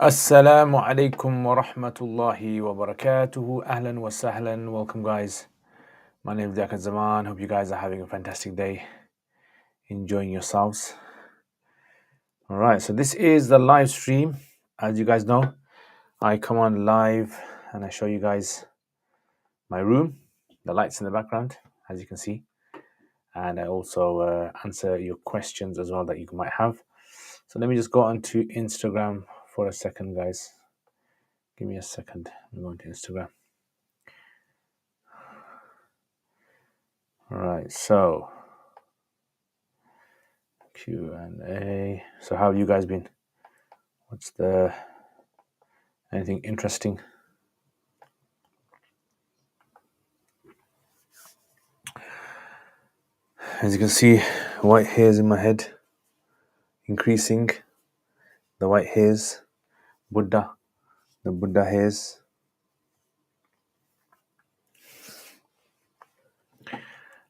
Assalamu alaikum wa rahmatullahi wa barakatuhu. Ahlan wa sahlan. Welcome, guys. My name is Jakat Zaman. Hope you guys are having a fantastic day, enjoying yourselves. All right, so this is the live stream. As you guys know, I come on live and I show you guys my room, the lights in the background, as you can see, and I also answer your questions as well that you might have. So let me just go on to Instagram for a second, guys. Give me a second. I'm going to Instagram. All right, so Q&A. So how have you guys been? What's anything interesting? As you can see, white hairs in my head increasing. The white hairs, the Buddha hairs.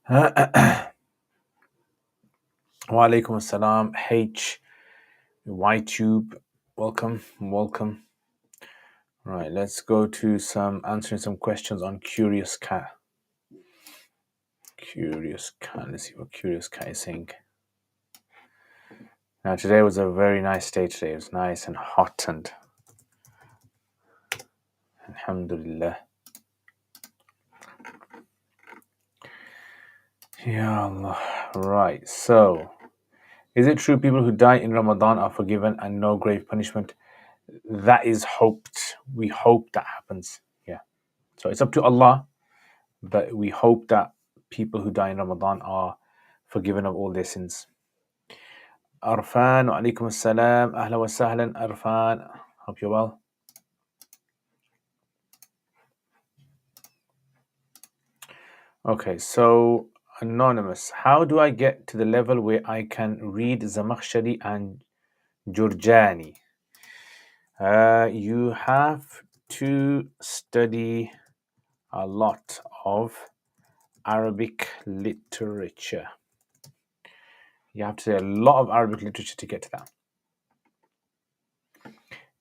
Wa alaikum assalam. YTube, welcome. Right, let's go to answering some questions on Curious Cat. Let's see what Curious Cat is saying. Now, today was a very nice day today. It was nice and hot and alhamdulillah. Ya Allah. Right, so is it true people who die in Ramadan are forgiven and no grave punishment? That is hoped. We hope that happens. Yeah. So it's up to Allah, but we hope that people who die in Ramadan are forgiven of all their sins. Arfan, wa alaikum assalam. Ahla wa sahlan, Arfan. Hope you're well. Okay, so Anonymous, how do I get to the level where I can read Zamakhshari and Jurjani? You have to study a lot of Arabic literature. You have to say a lot of Arabic literature to get to that.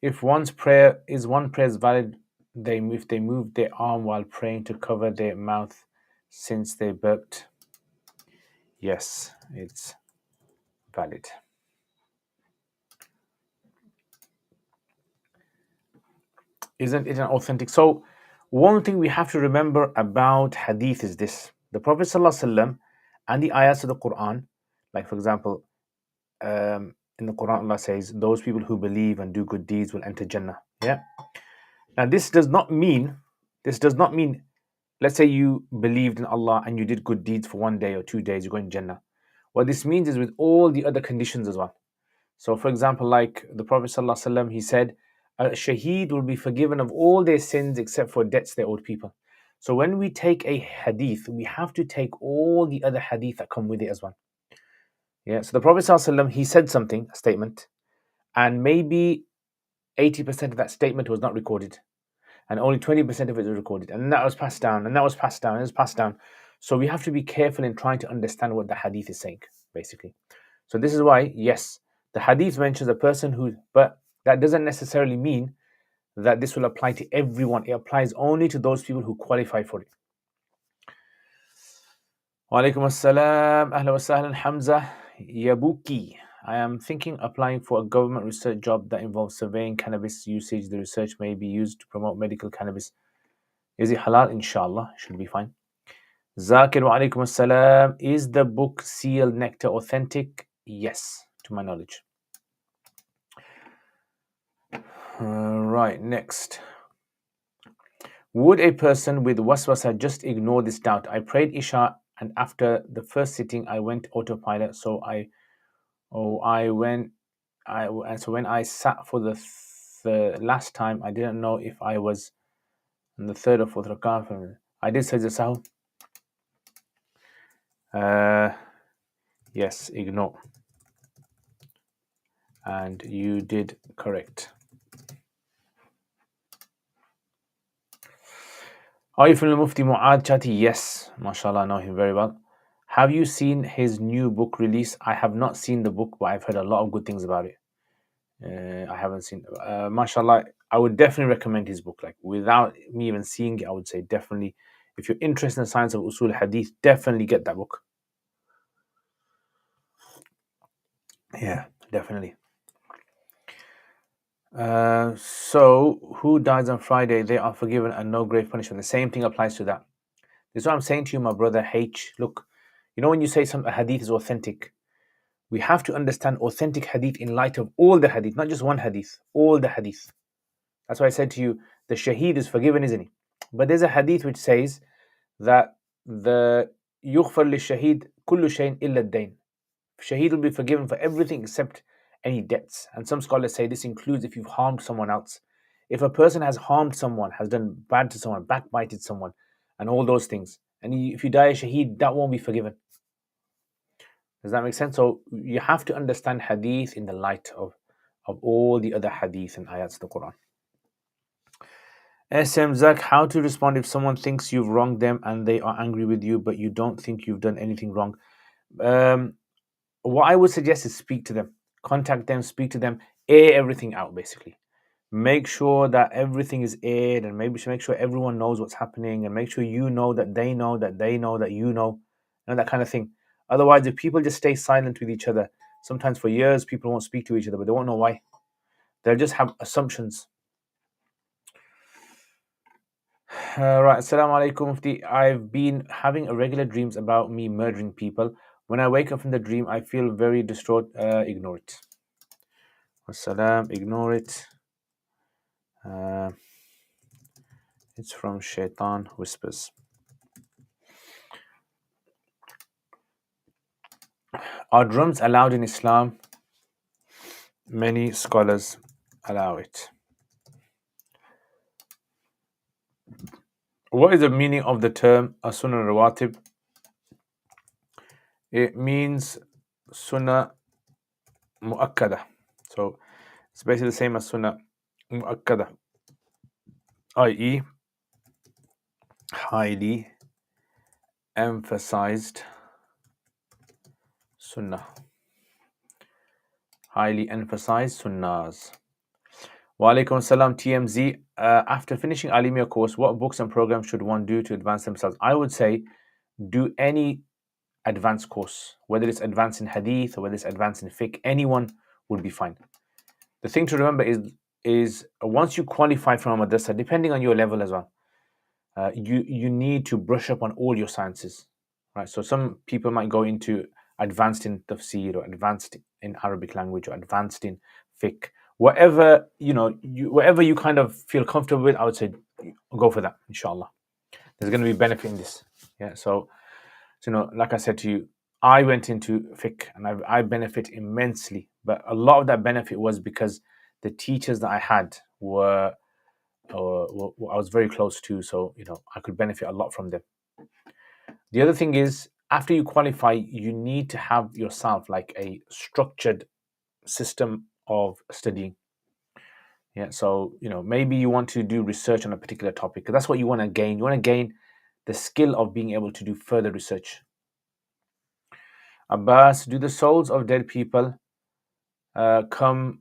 If one prayer is valid, if they move their arm while praying to cover their mouth since they burped, yes, it's valid. Isn't it an authentic? So one thing we have to remember about hadith is this. The Prophet ﷺ and the ayats of the Quran, like for example, in the Quran Allah says, those people who believe and do good deeds will enter Jannah. Yeah. Now this does not mean, let's say you believed in Allah and you did good deeds for 1 day or 2 days, you go in Jannah. What this means is with all the other conditions as well. So for example, like the Prophet ﷺ, he said, a shaheed will be forgiven of all their sins except for debts they owed people. So when we take a hadith, we have to take all the other hadith that come with it as well. Yeah. So the Prophet ﷺ, he said something, a statement, and maybe 80% of that statement was not recorded, and only 20% of it was recorded, and that was passed down, and that was passed down, and it was passed down. So we have to be careful in trying to understand what the hadith is saying, basically. So this is why, yes, the hadith mentions a person but that doesn't necessarily mean that this will apply to everyone. It applies only to those people who qualify for it. Wa alaikum assalam. Ahla wa sahlan. Hamza Yabuki. I am thinking applying for a government research job that involves surveying cannabis usage. The research may be used to promote medical cannabis. Is it halal? Inshallah, should be fine. Zakir wa alaikum assalam. Is the book Seal Nectar authentic? Yes, to my knowledge. Right, next. Would a person with waswasa just ignore this doubt? I prayed Isha and after the first sitting I went autopilot. So when I sat for the last time, I didn't know if I was in the third or fourth rak'ah. I did sajda sahw. Yes, ignore. And you did correct. Are you from the Mufti Mu'ad Chati? Yes, mashallah, I know him very well. Have you seen his new book release? I have not seen the book, but I've heard a lot of good things about it. I haven't seen. Mashallah, I would definitely recommend his book. Like without me even seeing it, I would say definitely. If you're interested in the science of usul hadith, definitely get that book. Yeah, definitely. So who dies on Friday, they are forgiven and no grave punishment. The same thing applies to that. This is what I'm saying to you, my brother H. Look, you know when you say some hadith is authentic, we have to understand authentic hadith in light of all the hadith, not just one hadith, all the hadith. That's why I said to you, the shaheed is forgiven, isn't he? But there's a hadith which says that the yughfar li shaheed kullu shayin illa dain. Shaheed will be forgiven for everything except any debts. And some scholars say this includes if you've harmed someone else. If a person has harmed someone, has done bad to someone, backbited someone, and all those things, and if you die a shaheed, that won't be forgiven. Does that make sense? So you have to understand hadith in the light of all the other hadith and ayats of the Quran. SM Zak, how to respond if someone thinks you've wronged them and they are angry with you, but you don't think you've done anything wrong? What I would suggest is speak to them, contact them, speak to them, air everything out basically. Make sure that everything is aired and maybe make sure everyone knows what's happening and make sure you know that they know that they know that you know, and that kind of thing. Otherwise, if people just stay silent with each other, sometimes for years people won't speak to each other, but they won't know why. They'll just have assumptions. Right, Assalamu alaikum Mufti. I've been having irregular dreams about me murdering people. When I wake up from the dream, I feel very distraught. Ignore it. Assalam, ignore it. It's from Shaitan Whispers. Are drums allowed in Islam? Many scholars allow it. What is the meaning of the term as-sunnah rawatib? It means sunnah mu'akkada. So it's basically the same as sunnah mu'akkada, i.e. highly emphasized sunnah. Highly emphasized sunnahs. Wa alaikum salam TMZ. After finishing Alimia course, what books and programs should one do to advance themselves? I would say do any advanced course, whether it's advanced in hadith or whether it's advanced in fiqh, anyone would be fine. The thing to remember is once you qualify from a madrasa, depending on your level as well, you need to brush up on all your sciences, right? So some people might go into advanced in tafsir or advanced in Arabic language or advanced in fiqh, whatever whatever you kind of feel comfortable with. I would say go for that, inshallah. There's going to be benefit in this. Yeah, so like I said to you, I went into fiqh and I benefit immensely, but a lot of that benefit was because the teachers that I had were I was very close to, so I could benefit a lot from them. The other thing is, after you qualify, you need to have yourself like a structured system of studying. Yeah, so maybe you want to do research on a particular topic because that's what you want to gain. You want to gain the skill of being able to do further research. Abbas, do the souls of dead people come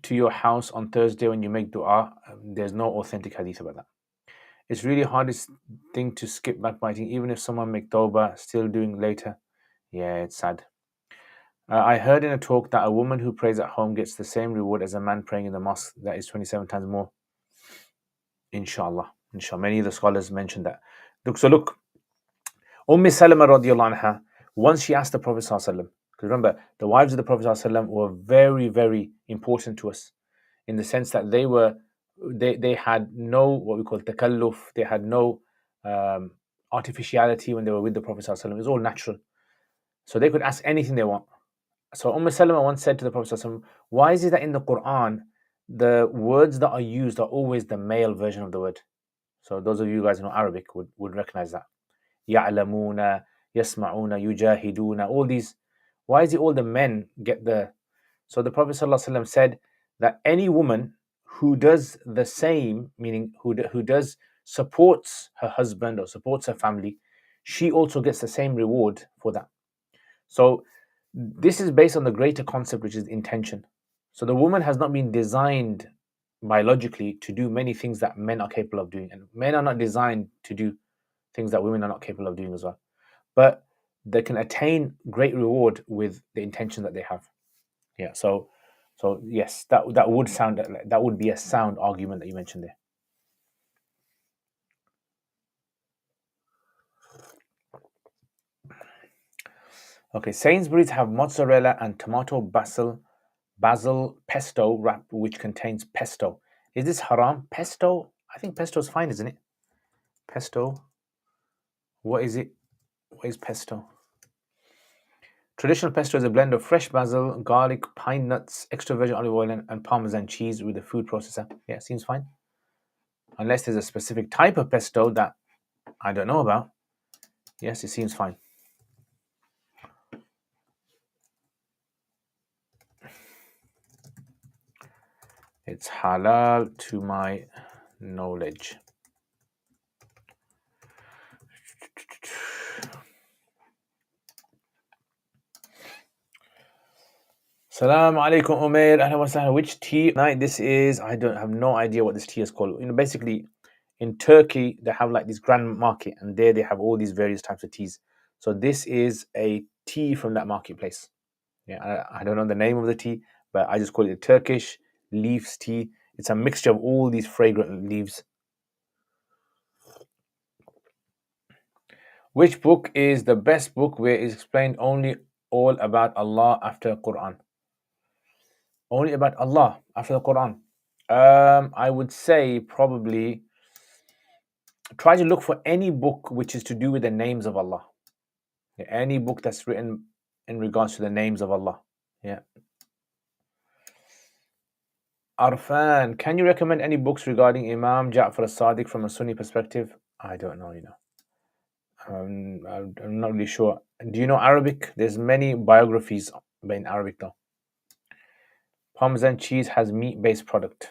to your house on Thursday when you make dua? There's no authentic hadith about that. It's really hardest thing to skip backbiting, even if someone make tawbah, still doing later. Yeah, it's sad. I heard in a talk that a woman who prays at home gets the same reward as a man praying in the mosque. That is 27 times more. Inshallah. Many of the scholars mentioned that. Look, Salama radiallahu anha, once she asked the Prophet sallallahu, because remember, the wives of the Prophet sallallahu were very, very important to us, in the sense that they had no what we call takalluf, they had no artificiality when they were with the Prophet sallallahu. It was all natural, so they could ask anything they want. So Salama once said to the Prophet sallallahu, why is it that in the Quran the words that are used are always the male version of the word? So those of you guys who know Arabic would recognize that. Ya'lamuna, yasma'una, yujahiduna, all these. Why is it all the men get the... So the Prophet ﷺ said that any woman who does the same, meaning who does supports her husband or supports her family, she also gets the same reward for that. So this is based on the greater concept, which is intention. So the woman has not been designed biologically to do many things that men are capable of doing, and men are not designed to do things that women are not capable of doing as well. But they can attain great reward with the intention that they have. Yeah. So yes, that would be a sound argument that you mentioned there. Okay, Sainsbury's have mozzarella and tomato basil pesto wrap which contains pesto. Is this haram? Pesto? I think pesto is fine, isn't it? Pesto. What is it? What is pesto? Traditional pesto is a blend of fresh basil, garlic, pine nuts, extra virgin olive oil, and Parmesan cheese with a food processor. Yeah, seems fine. Unless there's a specific type of pesto that I don't know about. Yes, it seems fine. It's halal to my knowledge. Assalamu alaikum Umair. Ahlan wa sahlan. Which tea night this is? I don't have no idea what this tea is called. Basically in Turkey they have like this grand market, and there they have all these various types of teas. So this is a tea from that marketplace. Yeah, I don't know the name of the tea, but I just call it a Turkish leaves tea. It's a mixture of all these fragrant leaves. Which book is the best book where it's explained only all about Allah after Quran? Only about Allah after the Quran. I would say probably try to look for any book which is to do with the names of Allah. Yeah, any book that's written in regards to the names of Allah. Yeah. Arfan, can you recommend any books regarding Imam Ja'far as-Sadiq from a Sunni perspective? I don't know, I'm not really sure. Do you know Arabic? There's many biographies in Arabic though. Parmesan cheese has meat-based product.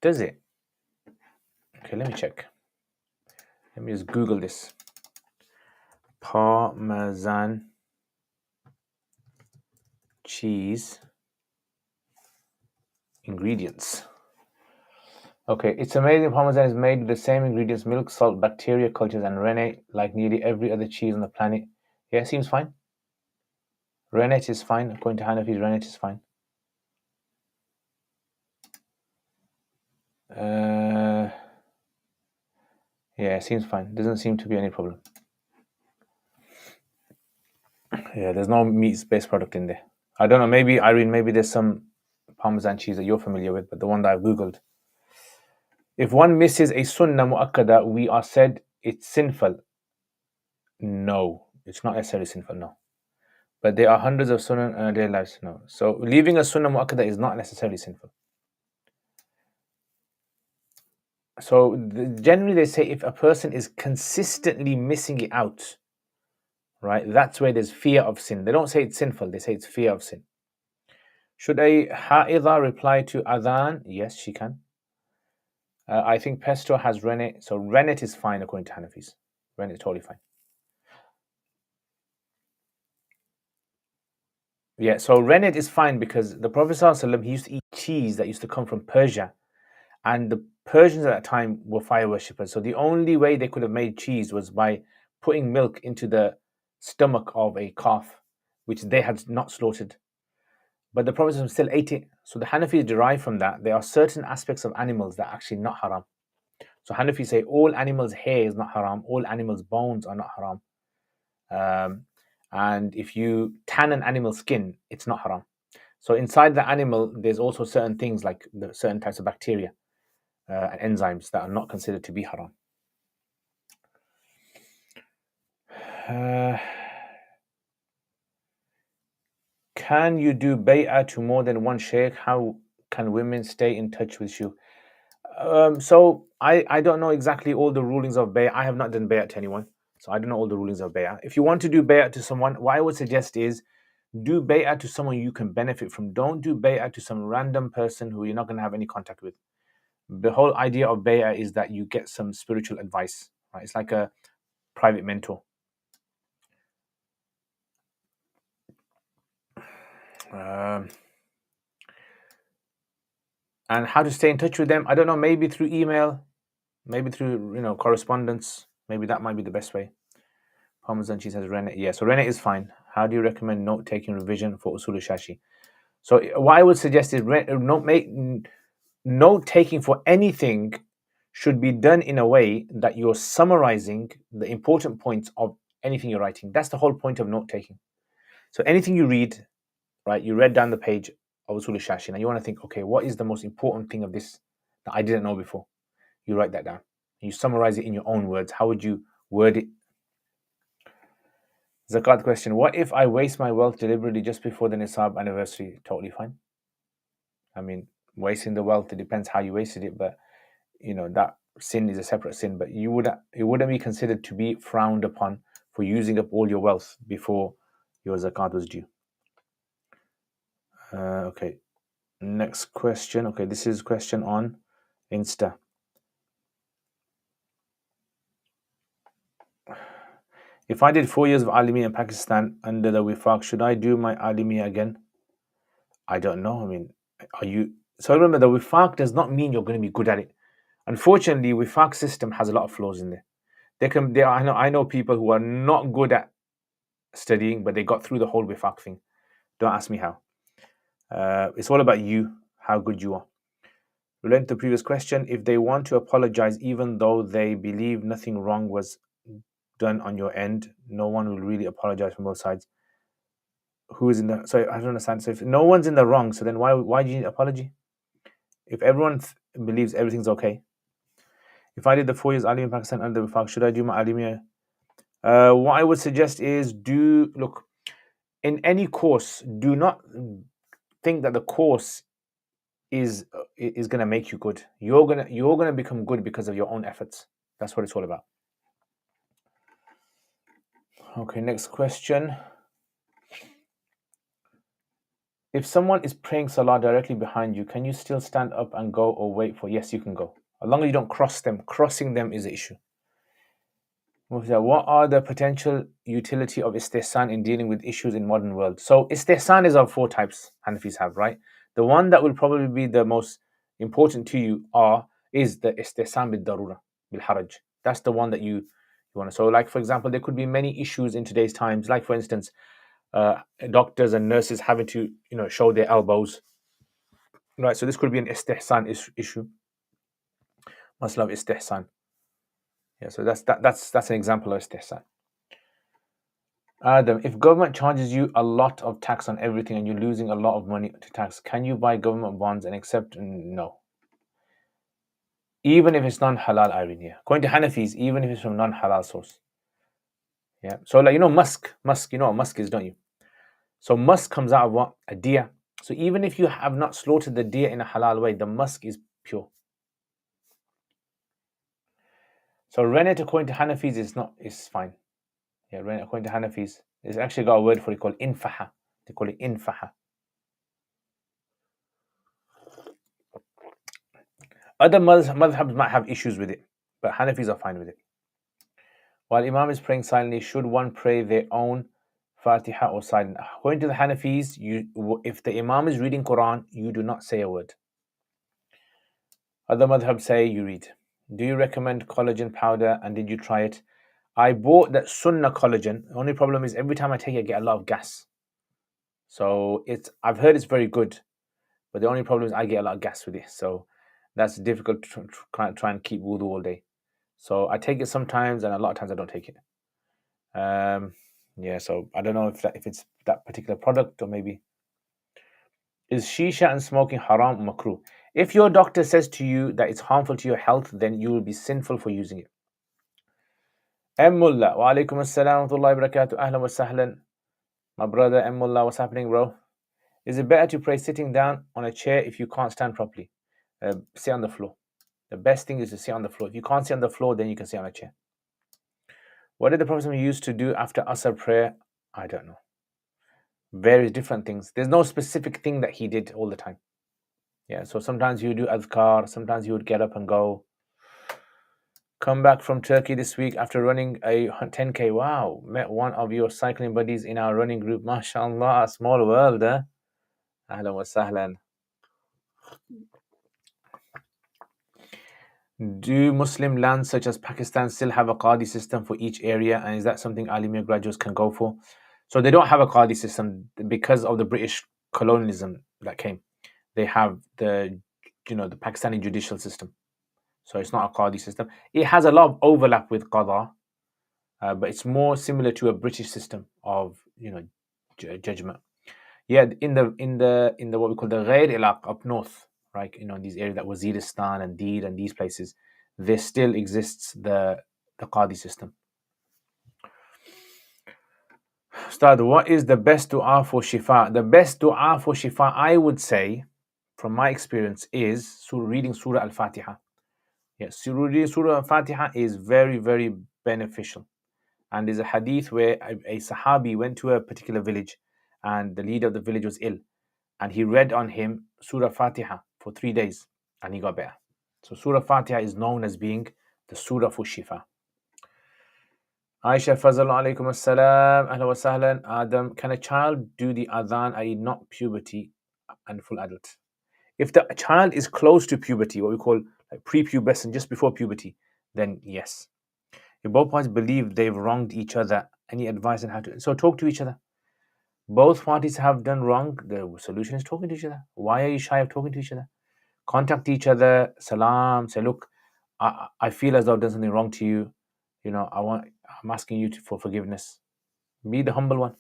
Does it? Okay, let me check. Let me just Google this. Parmesan cheese ingredients. Okay, it's amazing. Parmesan is made with the same ingredients: milk, salt, bacteria cultures, and rennet, like nearly every other cheese on the planet. Yeah, seems fine. Rennet is fine. According to Hanafi's, rennet is fine. Yeah, seems fine. Doesn't seem to be any problem. Yeah, there's no meat-based product in there. I don't know. Maybe Irene, maybe there's some Parmesan cheese that you're familiar with, but the one that I've googled. If one misses a sunnah mu'akkada, we are said it's sinful. No, it's not necessarily sinful. No, but there are hundreds of sunnah in our daily lives. No, so leaving a sunnah mu'akkada is not necessarily sinful. So generally they say if a person is consistently missing it out, right, that's where there's fear of sin. They don't say it's sinful, they say it's fear of sin. Should a ha'idha reply to adhan? Yes, she can. I think pesto has rennet, so rennet is fine according to Hanafis. Rennet is totally fine. Yeah, so rennet is fine because the Prophet ﷺ, he used to eat cheese that used to come from Persia, and the Persians at that time were fire worshippers. So the only way they could have made cheese was by putting milk into the stomach of a calf, which they had not slaughtered. But the Prophet still ate it. So the Hanafis derive from that. There are certain aspects of animals that are actually not haram. So Hanafis say all animals' hair is not haram, all animals' bones are not haram. And if you tan an animal's skin, it's not haram. So inside the animal, there's also certain things like the certain types of bacteria and enzymes that are not considered to be haram. Can you do bay'ah to more than one sheikh? How can women stay in touch with you? So I don't know exactly all the rulings of bay'ah. I have not done bay'ah to anyone, so I don't know all the rulings of bay'ah. If you want to do bay'ah to someone, what I would suggest is do bay'ah to someone you can benefit from. Don't do bay'ah to some random person who you're not going to have any contact with. The whole idea of bay'ah is that you get some spiritual advice, right? It's like a private mentor. And how to stay in touch with them? I don't know. Maybe through email, maybe through correspondence. Maybe that might be the best way. Parmesan cheese has rennet. Yeah, so rennet is fine. How do you recommend note-taking revision for usul shashi? So what I would suggest is note-taking for anything should be done in a way that you're summarizing the important points of anything you're writing. That's the whole point of note-taking. So anything you read, right, you read down the page of usul shashi, and you want to think, okay, what is the most important thing of this that I didn't know before? You write that down. You summarize it in your own words. How would you word it? Zakat question. What if I waste my wealth deliberately just before the Nisab anniversary? Totally fine. I mean, wasting the wealth, it depends how you wasted it, but that sin is a separate sin. But it wouldn't be considered to be frowned upon for using up all your wealth before your zakat was due. Okay. Next question. Okay, this is a question on Insta. If I did 4 years of Alimi in Pakistan under the Wifaq, should I do my Alimi again? I don't know. I mean, are you... So remember, the Wifaq does not mean you're going to be good at it. Unfortunately, Wifaq system has a lot of flaws in there. I know people who are not good at studying, but they got through the whole Wifaq thing. Don't ask me how. It's all about you, how good you are. Related to the previous question, if they want to apologize even though they believe nothing wrong was done on your end, no one will really apologize from both sides. Who is in the... So I don't understand. So if no one's in the wrong, so then why do you need apology? If everyone believes everything's okay. If I did the 4 years Alimi in Pakistan under the Wifaq, should I do my Alimi? What I would suggest is look, in any course, do not think that the course is going to make you good. You're gonna become good because of your own efforts. That's what it's all about. Okay, next question. If someone is praying salah directly behind you, can you still stand up and go or wait for... Yes, you can go. As long as you don't cross them. Crossing them is the issue. What are the potential utility of istihsan in dealing with issues in modern world? So istihsan is of 4 types Hanafis have, right? The one that will probably be the most important to you is the istihsan bil darura, bil haraj. That's the one that you want to... So like, for example, there could be many issues in today's times, like for instance, doctors and nurses having to show their elbows, right? So this could be an istihsan issue. Masla of istihsan. Yeah, so that's an example of istihsan. Adam, if government charges you a lot of tax on everything and you're losing a lot of money to tax, can you buy government bonds and accept? No. Even if it's non-halal, Irene, yeah. According to Hanafis, even if it's from non-halal source. Yeah. So like, musk, you know what musk is, don't you? So musk comes out of what? A deer. So even if you have not slaughtered the deer in a halal way, the musk is pure. So rennet, according to Hanafis, is fine. Yeah, rennet, according to Hanafis, it's actually got a word for it called infaha. They call it infaha. Other madhabs might have issues with it, but Hanafis are fine with it. While Imam is praying silently, should one pray their own Fatiha or silent? According to the Hanafis, if the Imam is reading Quran, you do not say a word. Other madhabs say you read. Do you recommend collagen powder and did you try it? I bought that Sunnah collagen. The only problem is every time I take it, I get a lot of gas. So I've heard it's very good, but the only problem is I get a lot of gas with it. So that's difficult to try and keep wudu all day. So I take it sometimes, and a lot of times I don't take it. Yeah, so I don't know if it's that particular product, or maybe... Is shisha and smoking haram or makruh? If your doctor says to you that it's harmful to your health, then you will be sinful for using it. Mullah, wa alaikum assalam wa rahmatullahi wa barakatuh. Ahlan wa sahlan. My brother Mullah, what's happening, bro? Is it better to pray sitting down on a chair if you can't stand properly? Sit on the floor. The best thing is to sit on the floor. If you can't sit on the floor, then you can sit on a chair. What did the Prophet used to do after Asr prayer? I don't know. Various different things. There's no specific thing that he did all the time. Yeah, so sometimes he would do adhkar, sometimes he would get up and go. Come back from Turkey this week after running a 10K. Wow, met one of your cycling buddies in our running group. MashaAllah, small world, eh? Ahlan wa sahlan. Do Muslim lands such as Pakistan still have a Qadi system for each area, and is that something Alimia graduates can go for? So they don't have a Qadi system because of the British colonialism that came. They have the Pakistani judicial system, so it's not a Qadi system. It has a lot of overlap with Qada, but it's more similar to a British system of judgment. Yeah, in the what we call the Ghair Iraq up north, right? These areas like Waziristan and Deed and these places, there still exists the Qadi system. Ustad, what is the best dua for shifa? The best dua for shifa, I would say, from my experience, is reading Surah Al-Fatiha. Yes, reading Surah Al-Fatiha is very, very beneficial. And there's a hadith where a Sahabi went to a particular village and the leader of the village was ill. And he read on him Surah Fatiha for 3 days and he got better. So Surah Fatiha is known as being the Surah for Shifa. Aisha Fazal alaykum assalam, ahla wa sahlan. Adam, can a child do the adhan, i.e. not puberty and full adult? If the child is close to puberty, what we call like prepubescent, just before puberty, then yes. If both parties believe they've wronged each other, any advice on how to... So talk to each other. Both parties have done wrong. The solution is talking to each other. Why are you shy of talking to each other? Contact each other, salam, say, look, I feel as though I've done something wrong to you. I'm asking you for forgiveness. Be the humble one.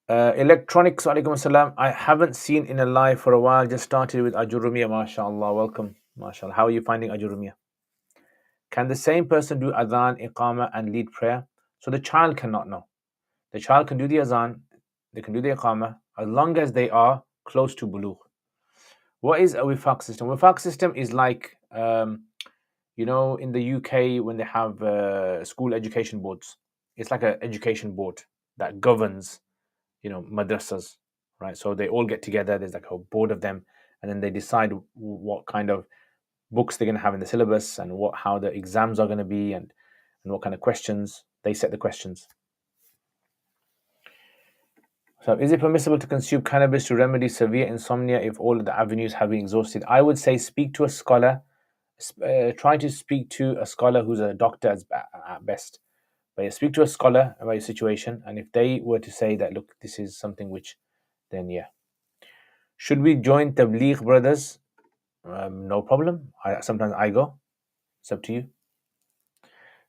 Electronics, alaikum assalam. I haven't seen in a live for a while. Just started with Ajurumia, mashallah. Welcome, mashallah. How are you finding Ajurumia? Can the same person do adhan, iqama, and lead prayer? So the child cannot know. The child can do the azan, they can do the iqama, as long as they are close to bulugh. What is a wifaq system? Wifaq system is like, in the UK when they have school education boards. It's like an education board that governs, madrasas, right? So they all get together. There's like a board of them, and then they decide what kind of books they're going to have in the syllabus and how the exams are going to be and what kind of questions. They set the questions. So is it permissible to consume cannabis to remedy severe insomnia if all of the avenues have been exhausted? I would say speak to a scholar. Try to speak to a scholar who's a doctor at best. But speak to a scholar about your situation, and if they were to say that, look, this is something which, then yeah. Should we join Tabligh brothers? No problem. Sometimes I go. It's up to you.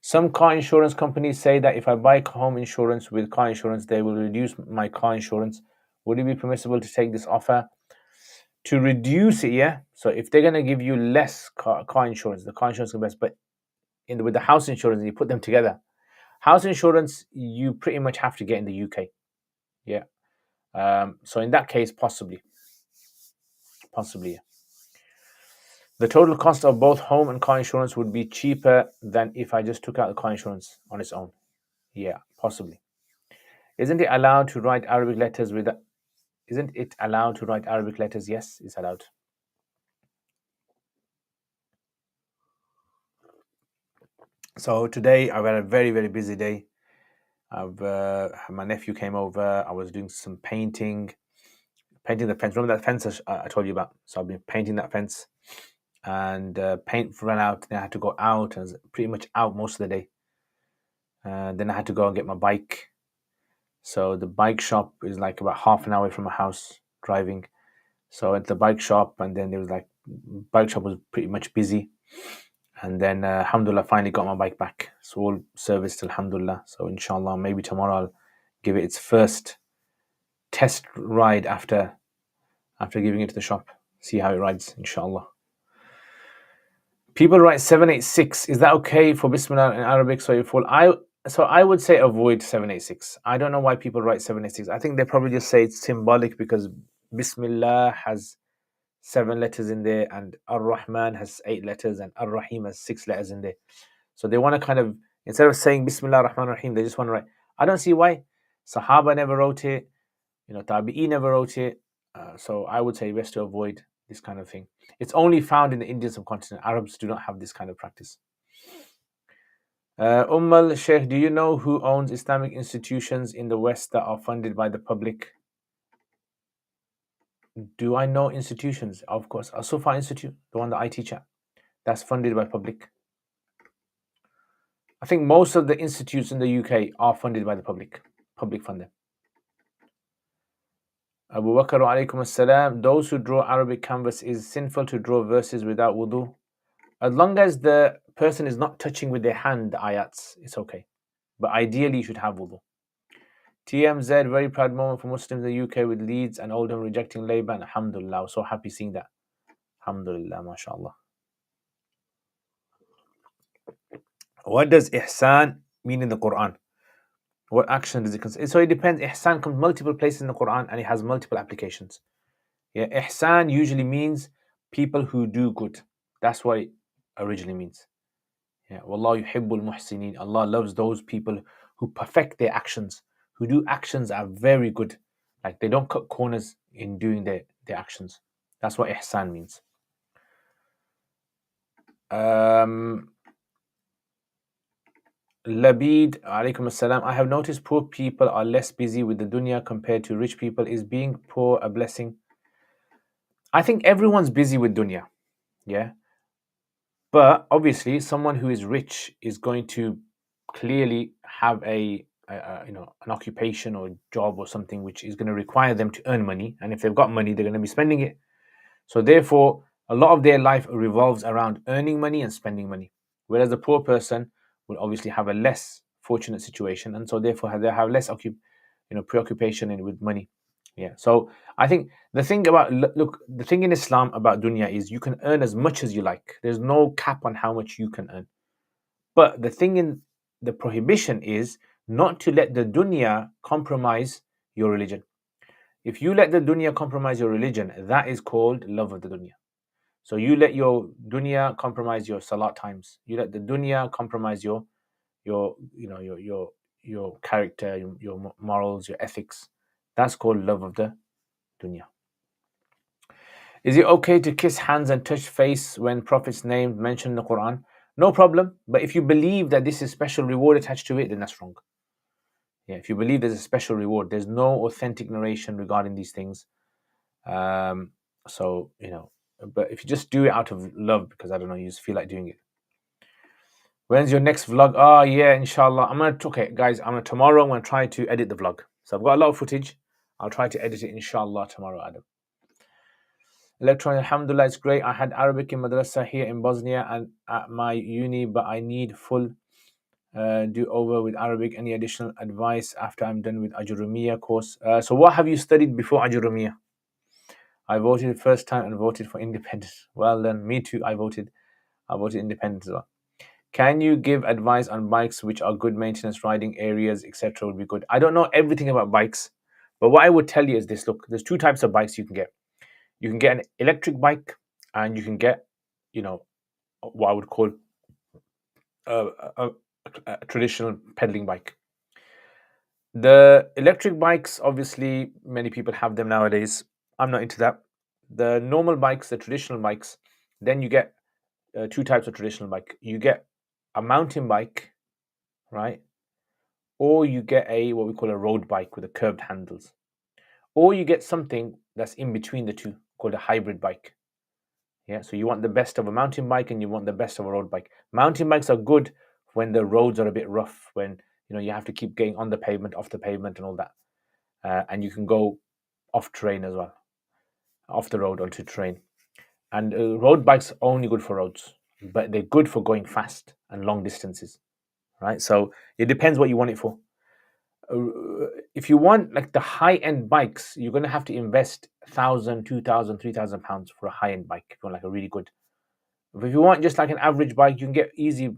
Some car insurance companies say that if I buy home insurance with car insurance, they will reduce my car insurance. Would it be permissible to take this offer to reduce it? Yeah. So if they're going to give you less car insurance, the car insurance is best. But with the house insurance, you put them together. House insurance, you pretty much have to get in the UK. Yeah. So in that case, possibly. Yeah. The total cost of both home and car insurance would be cheaper than if I just took out the car insurance on its own. Yeah, possibly. Isn't it allowed to write Arabic letters with... Isn't it allowed to write Arabic letters? Yes, it's allowed. So today I've had a very, very busy day. My nephew came over. I was doing some painting the fence. Remember that fence I told you about? So I've been painting that fence, and paint ran out. Then I had to go out. I was pretty much out most of the day. Then I had to go and get my bike. So the bike shop is like about half an hour away from my house driving. So I went to the bike shop, and then there was bike shop was pretty much busy. And then alhamdulillah, finally got my bike back. So all serviced, alhamdulillah. So inshallah, maybe tomorrow I'll give it its first test ride after giving it to the shop. See how it rides, inshallah. People write 786. Is that okay for Bismillah in Arabic? So I would say avoid 786. I don't know why people write 786. I think they probably just say it's symbolic because Bismillah has 7 letters in there, and Ar-Rahman has 8 letters, and Ar-Rahim has 6 letters in there. So they want to kind of, instead of saying Bismillah ar-Rahman ar-Rahim, they just want to write. I don't see why. Sahaba never wrote it. Tabi'i never wrote it. So I would say best to avoid this kind of thing. It's only found in the Indian subcontinent. Arabs do not have this kind of practice. Sheikh, do you know who owns Islamic institutions in the West that are funded by the public? Do I know institutions? Of course. Asufa Institute, the one that I teach at, that's funded by public. I think most of the institutes in the UK are funded by the public funding. Abu Bakr alaykum assalam. Those who draw Arabic canvas, is sinful to draw verses without wudu? As long as the person is not touching with their hand the ayats, it's okay. But ideally, you should have wudu. TMZ, very proud moment for Muslims in the UK with Leeds and Oldham rejecting Labour. And alhamdulillah, so happy seeing that. Alhamdulillah, mashallah. What does ihsan mean in the Quran? What action does it consider? So it depends. Ihsan comes multiple places in the Quran and it has multiple applications. Yeah, ihsan usually means people who do good. That's what it originally means. Yeah, Wallahu yuhibbul muhsinin. Allah loves those people who perfect their actions, who do actions that are very good. Like they don't cut corners in doing their actions. That's what ihsan means. Labid, alaykum assalam. I have noticed poor people are less busy with the dunya compared to rich people. Is being poor a blessing? I think everyone's busy with dunya. Yeah. But obviously, someone who is rich is going to clearly have an occupation or job or something which is going to require them to earn money. And if they've got money, they're going to be spending it. So therefore, a lot of their life revolves around earning money and spending money. Whereas the poor person will obviously have a less fortunate situation, and so therefore they have less preoccupation with money. Yeah. So I think the thing in Islam about dunya is you can earn as much as you like. There's no cap on how much you can earn. But the thing in the prohibition is not to let the dunya compromise your religion. If you let the dunya compromise your religion, that is called love of the dunya. So you let your dunya compromise your salat times. You let the dunya compromise your character, your morals, your ethics. That's called love of the dunya. Is it okay to kiss hands and touch face when Prophet's name mentioned in the Quran? No problem. But if you believe that this is special reward attached to it, then that's wrong. Yeah, if you believe there's a special reward, there's no authentic narration regarding these things. So but if you just do it out of love, because I don't know, you just feel like doing it. When's your next vlog? Oh yeah, inshallah. Tomorrow I'm gonna try to edit the vlog. So I've got a lot of footage. I'll try to edit it inshallah tomorrow, Adam. Electronic, alhamdulillah, it's great. I had Arabic in madrasa here in Bosnia and at my uni, but I need full do over with Arabic. Any additional advice after I'm done with Ajurumiyya course? So what have you studied before Ajurumiyya? I voted first time and voted for independent. Well then, me too. I voted independent as well. Can you give advice on bikes which are good maintenance, riding areas, etc. would be good? I don't know everything about bikes, but what I would tell you is this. Look, there's two types of bikes you can get. You can get an electric bike and you can get, what I would call a traditional pedaling bike. The electric bikes, obviously, many people have them nowadays. I'm not into that. The normal bikes, the traditional bikes, then you get two types of traditional bike. You get a mountain bike, right? Or you get what we call a road bike with the curved handles. Or you get something that's in between the two called a hybrid bike. Yeah, so you want the best of a mountain bike and you want the best of a road bike. Mountain bikes are good when the roads are a bit rough, when you have to keep getting on the pavement, off the pavement and all that. And you can go off terrain as well, off the road onto terrain. And road bikes are only good for roads, but they're good for going fast and long distances, right? So it depends what you want it for. If you want like the high-end bikes, you're going to have to invest 1,000, 2,000, 3,000 pounds for a high-end bike. If you want like a really good. But if you want just like an average bike, you can get easy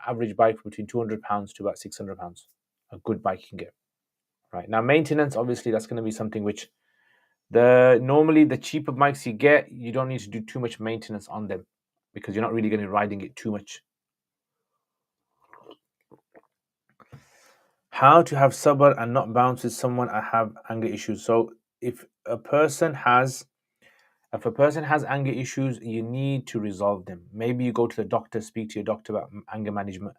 average bike for between 200 pounds to about 600 pounds. A good bike you can get. Right now, maintenance, obviously, that's going to be something which normally the cheaper bikes you get, you don't need to do too much maintenance on them because you're not really going to be riding it too much. How to have sabr and not bounce with someone I have anger issues. So if a person has anger issues, you need to resolve them. Maybe you go to the doctor, speak to your doctor about anger management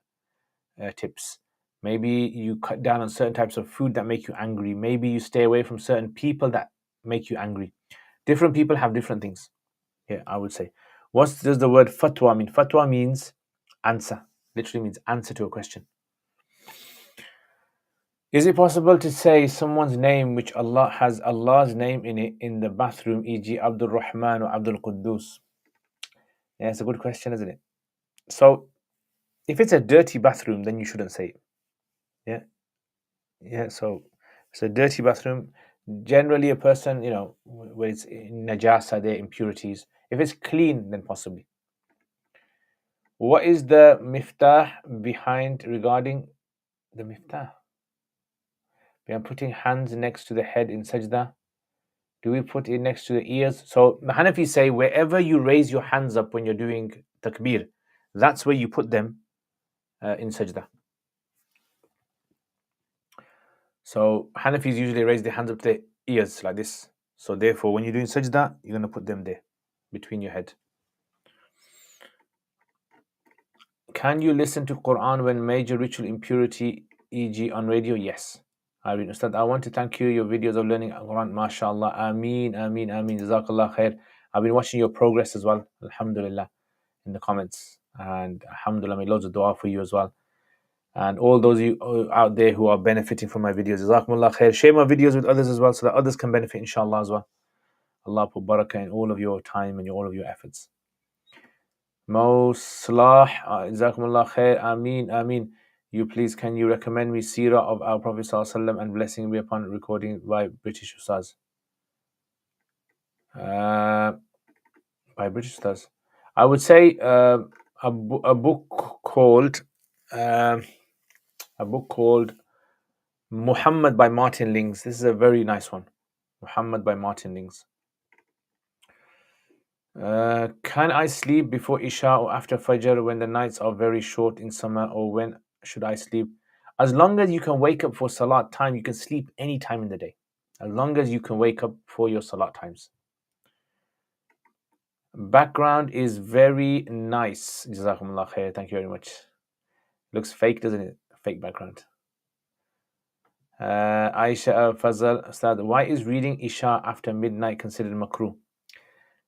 tips. Maybe you cut down on certain types of food that make you angry. Maybe you stay away from certain people that make you angry. Different people have different things. Yeah, I would say. What does the word fatwa mean? Fatwa means answer. Literally means answer to a question. Is it possible to say someone's name which Allah has Allah's name in it in the bathroom, e.g. Abdul Rahman or Abdul Quddus? Yeah, it's a good question, isn't it? So if it's a dirty bathroom, then you shouldn't say it. Yeah. Yeah, so it's a dirty bathroom. Generally a person, where it's in najasa, there impurities. If it's clean, then possibly. What is the miftah behind regarding the miftah? We are putting hands next to the head in sajda. Do we put it next to the ears? So the Hanafis say wherever you raise your hands up when you're doing takbir, that's where you put them in sajda. So Hanafis usually raise their hands up to their ears like this. So therefore, when you're doing sajda, you're going to put them there, between your head. Can you listen to Quran when major ritual impurity, e.g. on radio? Yes. Irene Ustad, I want to thank you. Your videos of learning Quran, mashallah. Ameen, ameen, ameen. Jazakallah khair. I've been watching your progress as well. Alhamdulillah. In the comments. And alhamdulillah, I made loads of dua for you as well. And all those of you out there who are benefiting from my videos, Jazakumullah khair. Share my videos with others as well so that others can benefit, inshallah, as well. Allah put barakah in all of your time and all of your efforts. Mo Salah, Jazakumullah khair. Ameen, ameen. You please, can you recommend me seerah of our Prophet ﷺ and blessing be upon recording by British Ustaz? By British Ustaz. I would say a book called Muhammad by Martin Lings. This is a very nice one. Muhammad by Martin Lings. Can I sleep before Isha or after Fajr when the nights are very short in summer, or when should I sleep? As long as you can wake up for Salat time, you can sleep any time in the day. As long as you can wake up for your Salat times. Background is very nice. Jazakumullah khair. Thank you very much. Looks fake, doesn't it? Fake background. Aisha Fazal Ustad, why is reading Isha after midnight considered makruh?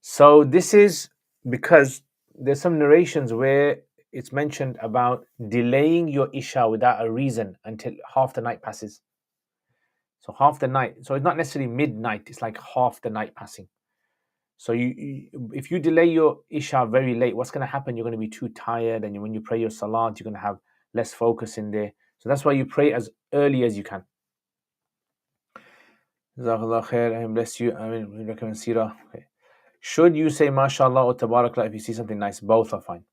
So this is because there's some narrations where it's mentioned about delaying your Isha without a reason until half the night passes. So half the night. So it's not necessarily midnight. It's like half the night passing. So if you delay your Isha very late, what's going to happen? You're going to be too tired, and when you pray your Salat, you're going to have less focus in there. So that's why you pray as early as you can. Jazakallah khair. Bless you. I mean, we recommend seerah. Okay. Should you say mashallah or tabarakallah if you see something nice? Both are fine.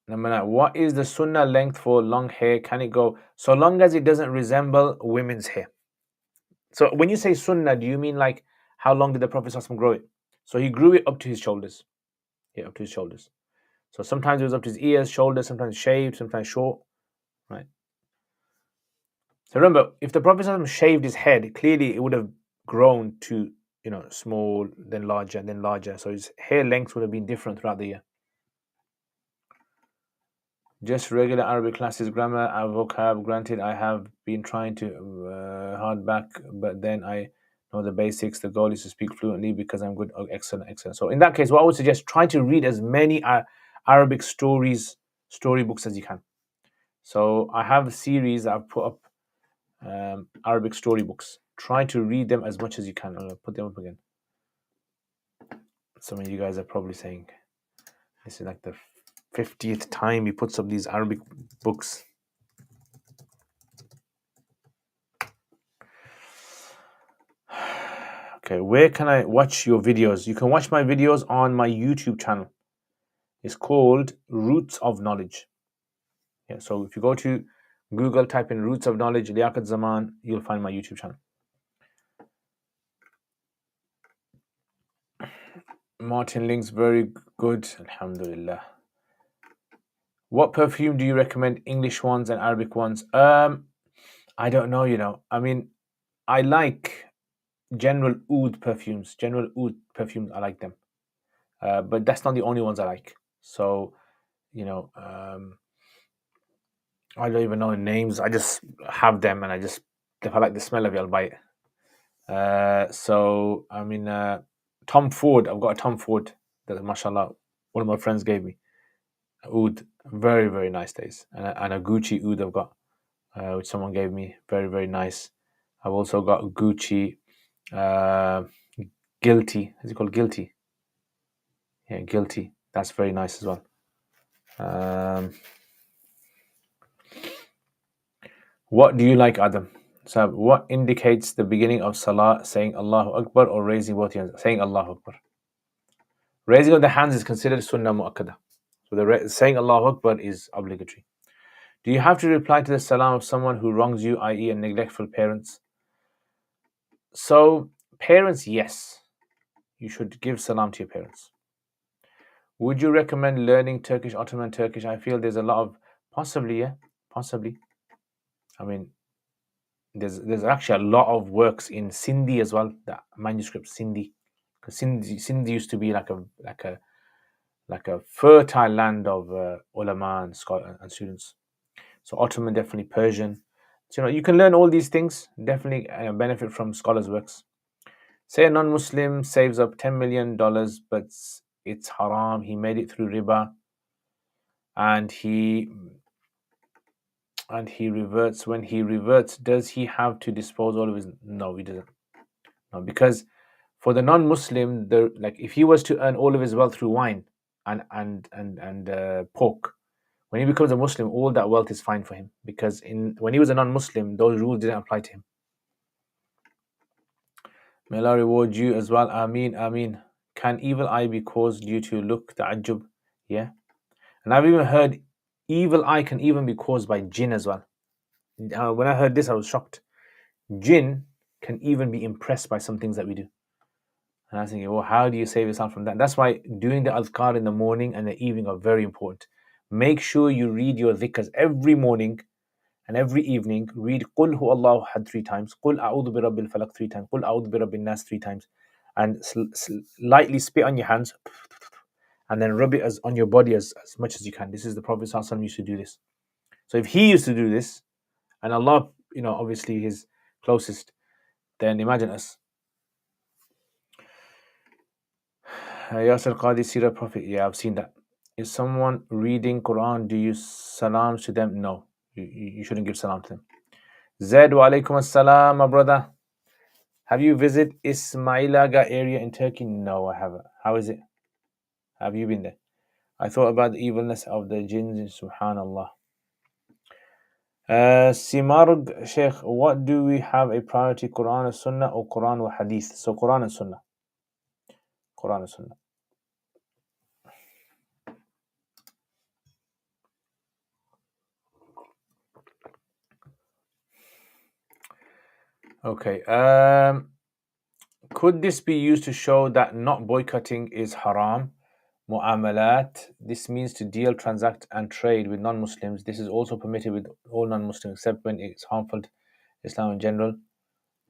Number 9. What is the sunnah length for long hair? Can it go so long as it doesn't resemble women's hair? So when you say sunnah, do you mean like how long did the Prophet ﷺ grow it? So he grew it up to his shoulders. Yeah, up to his shoulders. So sometimes it was up to his ears, shoulders, sometimes shaved, sometimes short. Right. So remember, if the Prophet ﷺ shaved his head, clearly it would have grown to, small, then larger, then larger. So his hair length would have been different throughout the year. Just regular Arabic classes, grammar, vocab. Granted, I have been trying to hardback, but then I know the basics. The goal is to speak fluently because I'm good. Oh, excellent, excellent. So in that case, what I would suggest, try to read as many Arabic storybooks as you can. So I have a series I've put up, Arabic storybooks. Try to read them as much as you can. I'll put them up again. Some of you guys are probably saying, this is like the 50th time he puts up these Arabic books. Okay, where can I watch your videos? You can watch my videos on my YouTube channel. It's called Roots of Knowledge. Yeah, so if you go to Google, type in Roots of Knowledge, Liaqat Zaman, you'll find my YouTube channel. Martin Links, very good. Alhamdulillah. What perfume do you recommend? English ones and Arabic ones? I don't know, I mean, I like General Oud perfumes. General Oud perfumes, I like them. But that's not the only ones I like. So, I don't even know the names. I just have them, and if I like the smell of it, I'll buy it. So I mean, Tom Ford. I've got a Tom Ford that, mashallah, one of my friends gave me. Oud, very very nice days, and a Gucci oud I've got, which someone gave me, very very nice. I've also got Gucci, uh, Guilty. Is it called Guilty? Yeah, Guilty. That's very nice as well. What do you like, Adam? So, what indicates the beginning of Salah, saying Allahu Akbar or raising both hands? Saying Allahu Akbar. Raising of the hands is considered Sunnah Mu'akkada. So, saying Allahu Akbar is obligatory. Do you have to reply to the salam of someone who wrongs you, i.e., a neglectful parents? So, parents, yes. You should give salam to your parents. Would you recommend learning Turkish, Ottoman Turkish? I feel there's a lot of, possibly, yeah, possibly. I mean, there's actually a lot of works in Sindhi as well, the manuscript Sindhi. Because Sindhi used to be like a fertile land of ulama and scholars and students. So Ottoman, definitely Persian. So you can learn all these things. Definitely benefit from scholars' works. Say a non-Muslim saves up $10 million, but it's haram. He made it through riba, and he reverts. When he reverts, does he have to dispose all of his? No, he doesn't. No, because for the non-Muslim, like if he was to earn all of his wealth through wine and pork, when he becomes a Muslim, all that wealth is fine for him, because when he was a non-Muslim, those rules didn't apply to him. May Allah reward you as well. Ameen, ameen. Can evil eye be caused due to look, ta'ajjub? Yeah. And I've even heard evil eye can even be caused by jinn as well. When I heard this, I was shocked. Jinn can even be impressed by some things that we do. And I was thinking, well, how do you save yourself from that? That's why doing the adhkar in the morning and the evening are very important. Make sure you read your dhikrs every morning and every evening. Read Qul Hu Allahu Ahad 3 times, Qul A'udhu bi Rabbil Falaq 3 times, Qul A'udhu bi Rabbin Nas 3 times, and lightly spit on your hands and then rub it on your body as much as you can. This is the Prophet ﷺ used to do this. So if he used to do this, and Allah, obviously his closest, then imagine us. Yasir Qadi Sirah Prophet. Yeah, I've seen that. Is someone reading Quran, do you salams to them? No, you shouldn't give salam to them. Zaid wa alaikum assalam, my brother. Have you visited Ismailaga area in Turkey? No, I haven't. How is it? Have you been there? I thought about the evilness of the jinns, subhanallah. Simarg Sheikh, what do we have a priority, Quran or Sunnah or Quran or Hadith? So Quran and Sunnah. Quran and Sunnah. Okay. Could this be used to show that not boycotting is haram? Mu'amalat. This means to deal, transact, and trade with non-Muslims. This is also permitted with all non-Muslims, except when it's harmful to Islam in general.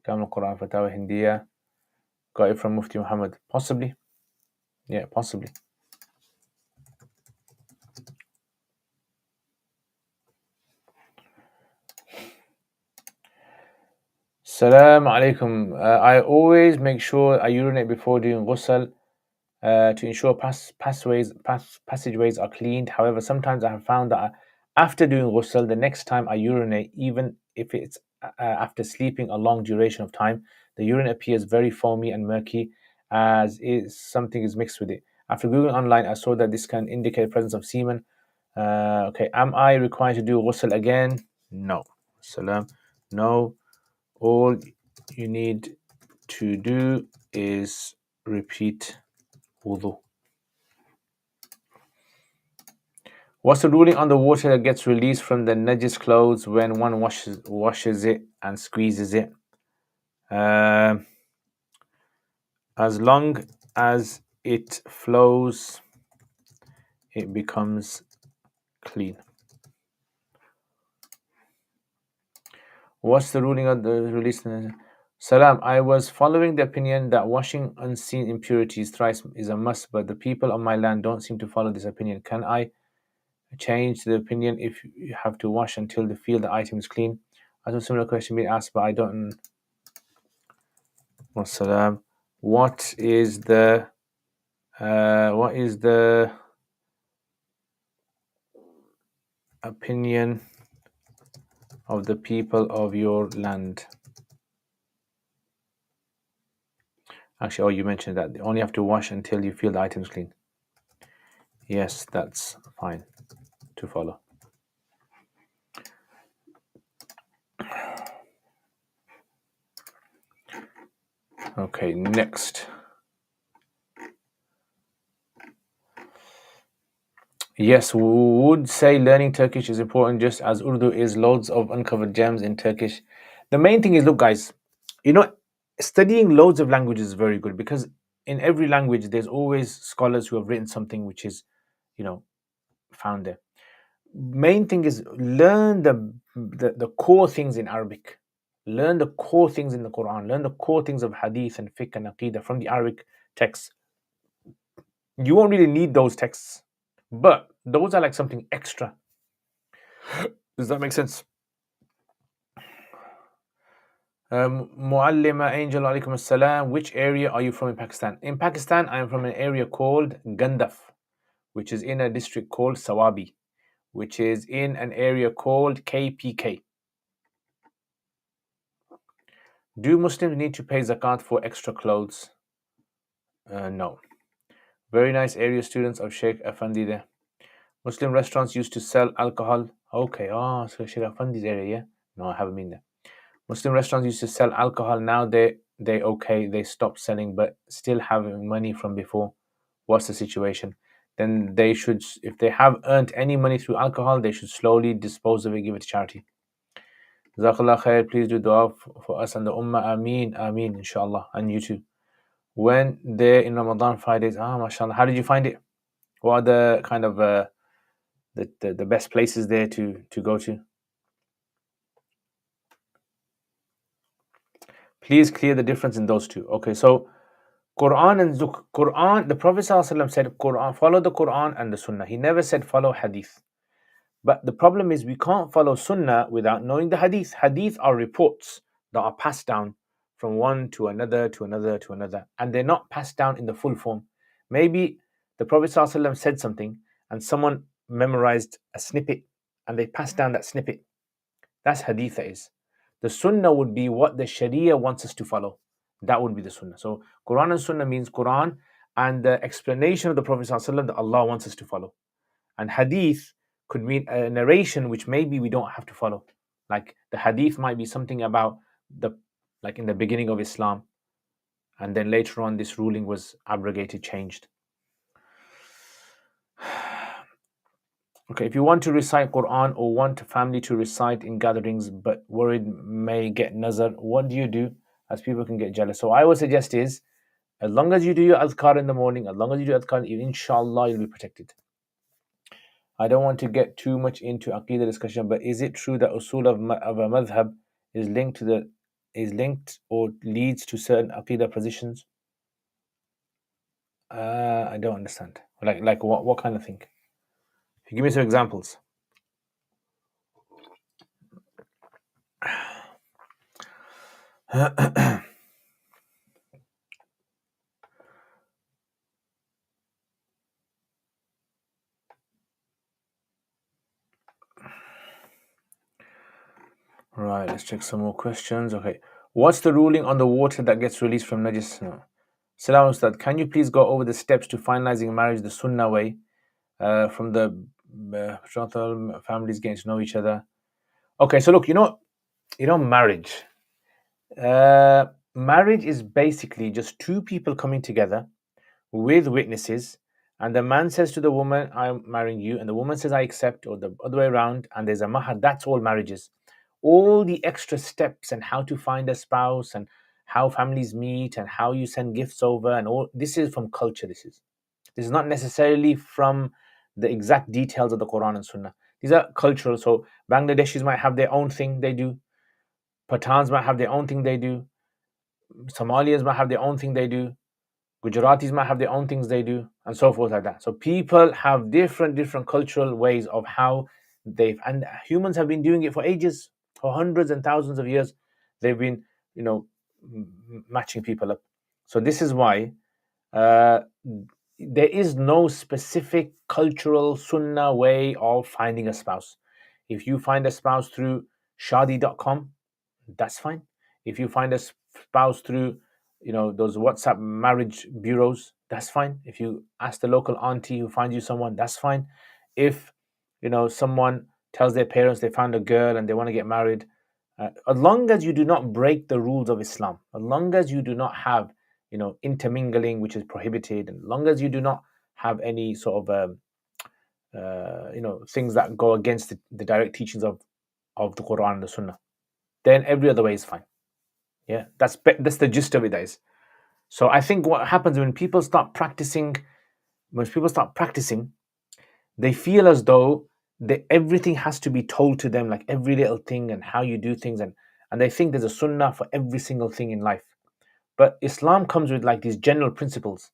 Kamil Quran Fatawa Hindiya. Got it from Mufti Muhammad. Possibly. Yeah, possibly. Salam alaikum. I always make sure I urinate before doing ghusl to ensure passageways are cleaned. However, sometimes I have found that after doing ghusl, the next time I urinate, even if it's after sleeping a long duration of time, the urine appears very foamy and murky, as something is mixed with it. After Googling online, I saw that this can indicate presence of semen. Okay, am I required to do ghusl again? No. Salam. No. All you need to do is repeat wudu. What's the ruling on the water that gets released from the najis clothes when one washes it and squeezes it? As long as it flows, it becomes clean. What's the ruling on the release? Salam, I was following the opinion that washing unseen impurities thrice is a must, but the people of my land don't seem to follow this opinion. Can I change the opinion if you have to wash until the feel the item is clean? I have a similar question being asked, but I don't. Wassalam. What is the opinion of the people of your land? Actually, oh, you mentioned that. You only have to wash until you feel the items clean. Yes, that's fine to follow. Okay, next. Yes, we would say learning Turkish is important just as Urdu is. Loads of uncovered gems in Turkish. The main thing is, look, guys, studying loads of languages is very good because in every language there's always scholars who have written something which is, found there. Main thing is learn the core things in Arabic. Learn the core things in the Quran. Learn the core things of Hadith and Fiqh and Aqidah from the Arabic texts. You won't really need those texts, but those are like something extra. Does that make sense? Muallima Angel alaikum assalam. Which area are you from in Pakistan? In Pakistan, I am from an area called Gandaf, which is in a district called Sawabi, which is in an area called KPK. Do Muslims need to pay zakat for extra clothes? No. Very nice area, students of Sheikh Effendi there. Muslim restaurants used to sell alcohol. Okay, so Sheikh Effendi's area, yeah? No, I haven't been there. Muslim restaurants used to sell alcohol. Now they stopped selling, but still having money from before. What's the situation? Then they should, if they have earned any money through alcohol, they should slowly dispose of it, give it to charity. Jazakallah khair. Please do dua for us and the ummah. Ameen, ameen, inshallah, and you too. When they're in Ramadan Fridays, mashallah. How did you find it? What are the kind of the best places there to go to? Please clear the difference in those two. Okay, so Quran and Quran, the Prophet ﷺ said, Quran, follow the Quran and the Sunnah. He never said follow Hadith. But the problem is we can't follow Sunnah without knowing the Hadith. Hadith are reports that are passed down from one to another, to another, to another. And they're not passed down in the full form. Maybe the Prophet ﷺ said something and someone memorized a snippet and they passed down that snippet. That's Hadith is. The Sunnah would be what the Sharia wants us to follow. That would be the Sunnah. So Quran and Sunnah means Quran and the explanation of the Prophet ﷺ that Allah wants us to follow. And Hadith could mean a narration which maybe we don't have to follow. Like the Hadith might be something about like in the beginning of Islam, and then later on this ruling was abrogated, changed. Okay, if you want to recite Quran or want a family to recite in gatherings but worried may get nazar, what do you do as people can get jealous? So I would suggest is, as long as you do your adhkar in the morning, as long as you do adhkar, inshallah you'll be protected. I don't want to get too much into Aqidah discussion, but is it true that usul of a madhab is linked or leads to certain Aqidah positions? I don't understand. Like what kind of thing? Give me some examples. Right, let's check some more questions. Okay, what's the ruling on the water that gets released from najis? Salam Ustad, can you please go over the steps to finalizing marriage the Sunnah way, from the families getting to know each other? Okay, so look, marriage. Marriage is basically just two people coming together with witnesses, and the man says to the woman, I'm marrying you, and the woman says, I accept, or the other way around, and there's a mahar. That's all marriage is. All the extra steps and how to find a spouse and how families meet and how you send gifts over and all this is from culture. This is not necessarily from the exact details of the Quran and Sunnah. These are cultural. So Bangladeshis might have their own thing they do. Pathans might have their own thing they do. Somalians might have their own thing they do. Gujaratis might have their own things they do, and so forth like that. So people have different cultural ways of how and humans have been doing it for ages, for hundreds and thousands of years. They've been, matching people up. So this is why uh, there is no specific cultural sunnah way of finding a spouse. If you find a spouse through shadi.com, that's fine. If you find a spouse through, those WhatsApp marriage bureaus, that's fine. If you ask the local auntie who finds you someone, that's fine. If someone tells their parents they found a girl and they want to get married, as long as you do not break the rules of Islam, as long as you do not have intermingling, which is prohibited, and as long as you do not have any sort of things that go against the direct teachings of the Quran and the Sunnah, then every other way is fine. Yeah, that's the gist of it, guys. So I think what happens when people start practicing, they feel as though everything has to be told to them, like every little thing and how you do things, and they think there's a sunnah for every single thing in life. But Islam comes with like these general principles,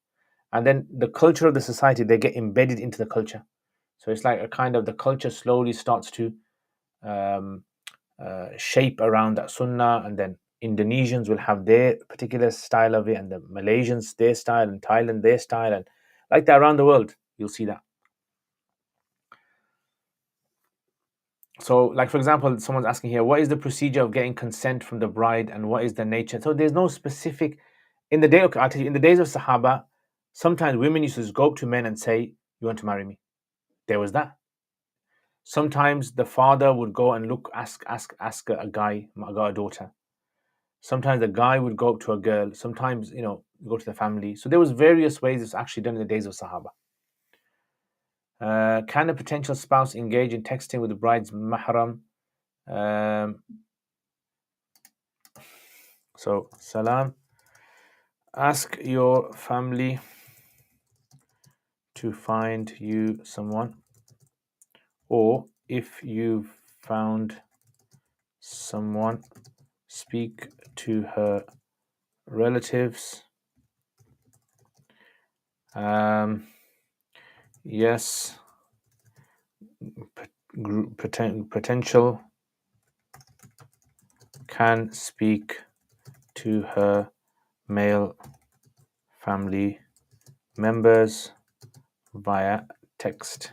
and then the culture of the society, they get embedded into the culture. So it's like a kind of, the culture slowly starts to um, shape around that sunnah, and then Indonesians will have their particular style of it, and the Malaysians their style, and Thailand their style, and like that around the world, you'll see that. So, like for example, someone's asking here, what is the procedure of getting consent from the bride, and what is the nature? So there's no specific. In the day, okay, I'll tell you, in the days of Sahaba, sometimes women used to just go up to men and say, "You want to marry me?" There was that. Sometimes the father would go and ask a guy, "I got a daughter." Sometimes the guy would go up to a girl. Sometimes, go to the family. So there was various ways it's actually done in the days of Sahaba. Can a potential spouse engage in texting with the bride's mahram? So, salam. Ask your family to find you someone, or if you've found someone, speak to her relatives. Yes, potential can speak to her male family members via texting.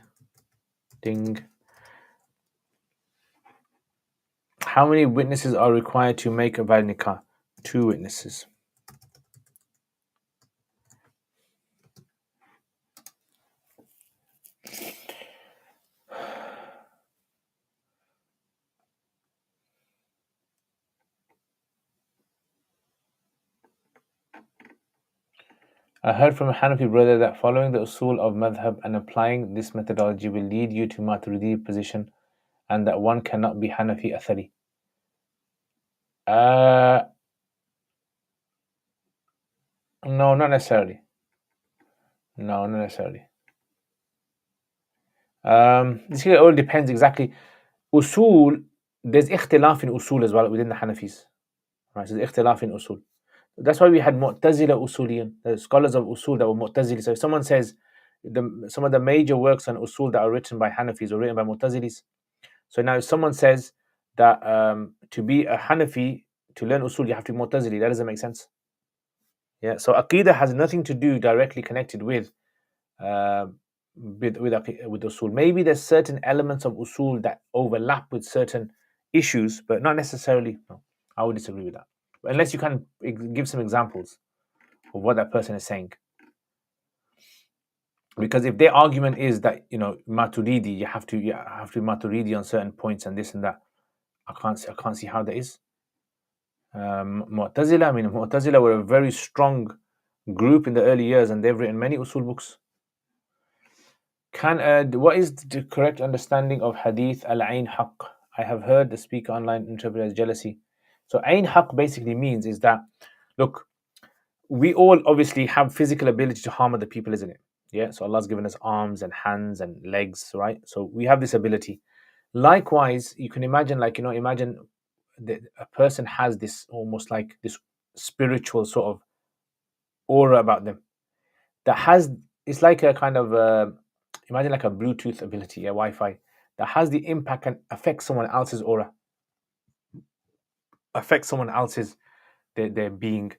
How many witnesses are required to make a valid nikah? 2 witnesses. I heard from a Hanafi brother that following the usul of madhab and applying this methodology will lead you to Maturidi position, and that one cannot be Hanafi Athari. No, not necessarily. No, not necessarily. This here all depends exactly. Usul, there's ikhtilaf in usul as well within the Hanafis. Right, so there's ikhtilaf in usul. That's why we had Mu'tazila usuliyan, the scholars of usul that were Mu'tazili. So if someone says some of the major works on usul that are written by Hanafis were written by Mu'tazilis. So now if someone says that to be a Hanafi, to learn usul, you have to be Mu'tazili, that doesn't make sense. Yeah, so Aqidah has nothing to do directly connected with usul. Maybe there's certain elements of usul that overlap with certain issues, but not necessarily. No, I would disagree with that. Unless you can give some examples of what that person is saying. Because if their argument is that Maturidi, you have to be Maturidi on certain points and this and that, I can't see how that is. Mu'tazila were a very strong group in the early years, and they've written many usul books. What is the correct understanding of hadith al-ain haqq? I have heard the speaker online interpret as jealousy. So ain haqq basically means is that, look, we all obviously have physical ability to harm other people, isn't it? Yeah. So Allah's given us arms and hands and legs, right? So we have this ability. Likewise, you can imagine, imagine that a person has this almost like this spiritual sort of aura about them that has, it's like a kind of imagine like a Bluetooth ability, a Wi-Fi that has the impact and affect someone else's aura, affect someone else's their being.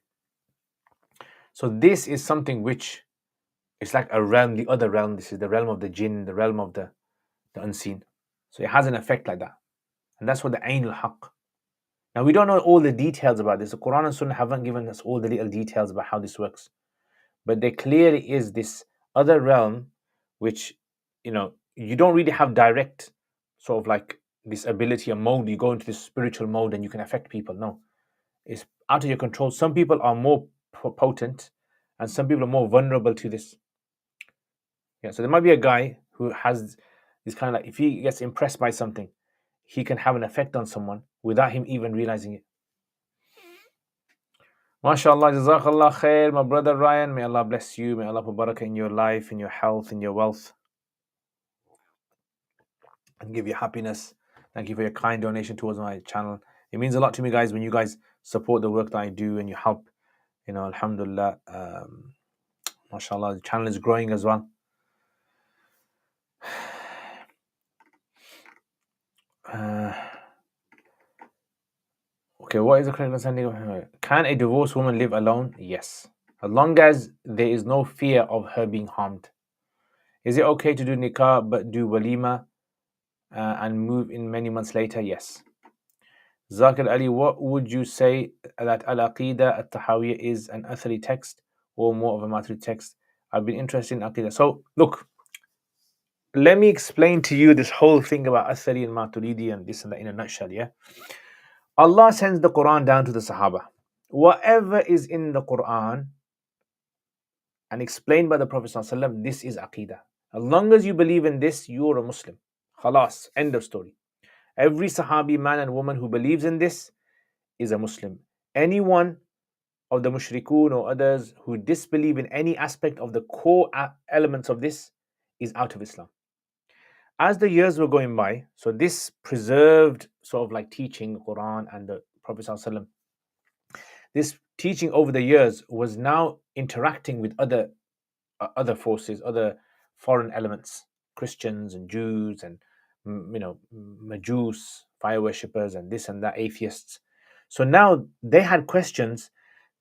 So this is something which is like a realm, the other realm. This is the realm of the jinn, the realm of the unseen. So it has an effect like that. And that's what the Ain al-Haq. Now we don't know all the details about this. The Quran and Sunnah haven't given us all the little details about how this works. But there clearly is this other realm which, you don't really have direct sort of like this ability or mode. You go into this spiritual mode and you can affect people. No, it's out of your control. Some people are more potent and some people are more vulnerable to this. Yeah, so there might be a guy who has this kind of like, if he gets impressed by something, he can have an effect on someone without him even realizing it. MashaAllah, Jazakallah khair, my brother Ryan. May Allah bless you. May Allah put barakah in your life, in your health, in your wealth, and give you happiness. Thank you for your kind donation towards my channel. It means a lot to me, guys, when you guys support the work that I do and you help. Alhamdulillah. MashaAllah, the channel is growing as well. Okay, what is the correct understanding? Can a divorced woman live alone? Yes, as long as there is no fear of her being harmed. Is it okay to do nikah but do walima and move in many months later? Yes. Zakir Ali, what would you say that Al-Aqidah At-Tahawiyya is an Athari text or more of a Maturidi text? I've been interested in Aqidah. So, look, let me explain to you this whole thing about Athari and Maturidi and this and that in a nutshell, yeah? Allah sends the Quran down to the Sahaba. Whatever is in the Quran and explained by the Prophet ﷺ, this is Aqidah. As long as you believe in this, you're a Muslim. Khalas, end of story. Every Sahabi, man and woman who believes in this is a Muslim. Anyone of the mushrikun or others who disbelieve in any aspect of the core elements of this is out of Islam. As the years were going by, so this preserved sort of like teaching, Quran and the Prophet ﷺ, this teaching over the years was now interacting with other forces, other foreign elements, Christians and Jews and Majus, fire worshippers and this and that, atheists. So now they had questions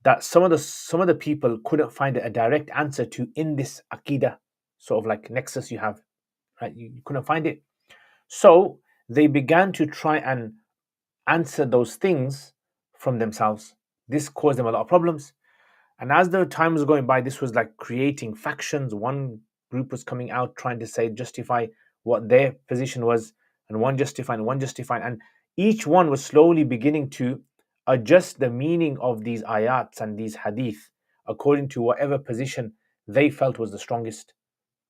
that some of the people couldn't find a direct answer to in this Aqidah sort of like nexus you have, right? You couldn't find it. So they began to try and answer those things from themselves. This caused them a lot of problems. And as the time was going by, this was like creating factions. One group was coming out trying to say, justify what their position was, and one justifying, and each one was slowly beginning to adjust the meaning of these ayats and these hadith according to whatever position they felt was the strongest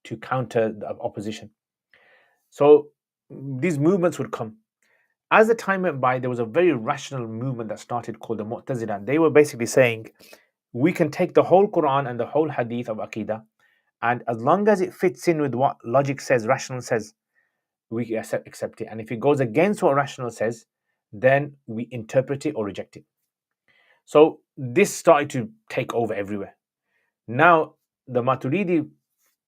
to counter the opposition. So these movements would come. As the time went by, there was a very rational movement that started called the Mu'tazila. They were basically saying, we can take the whole Quran and the whole hadith of Aqidah, and as long as it fits in with what logic says, rational says, we accept it. And if it goes against what rational says, then we interpret it or reject it. So this started to take over everywhere. Now, the Maturidi,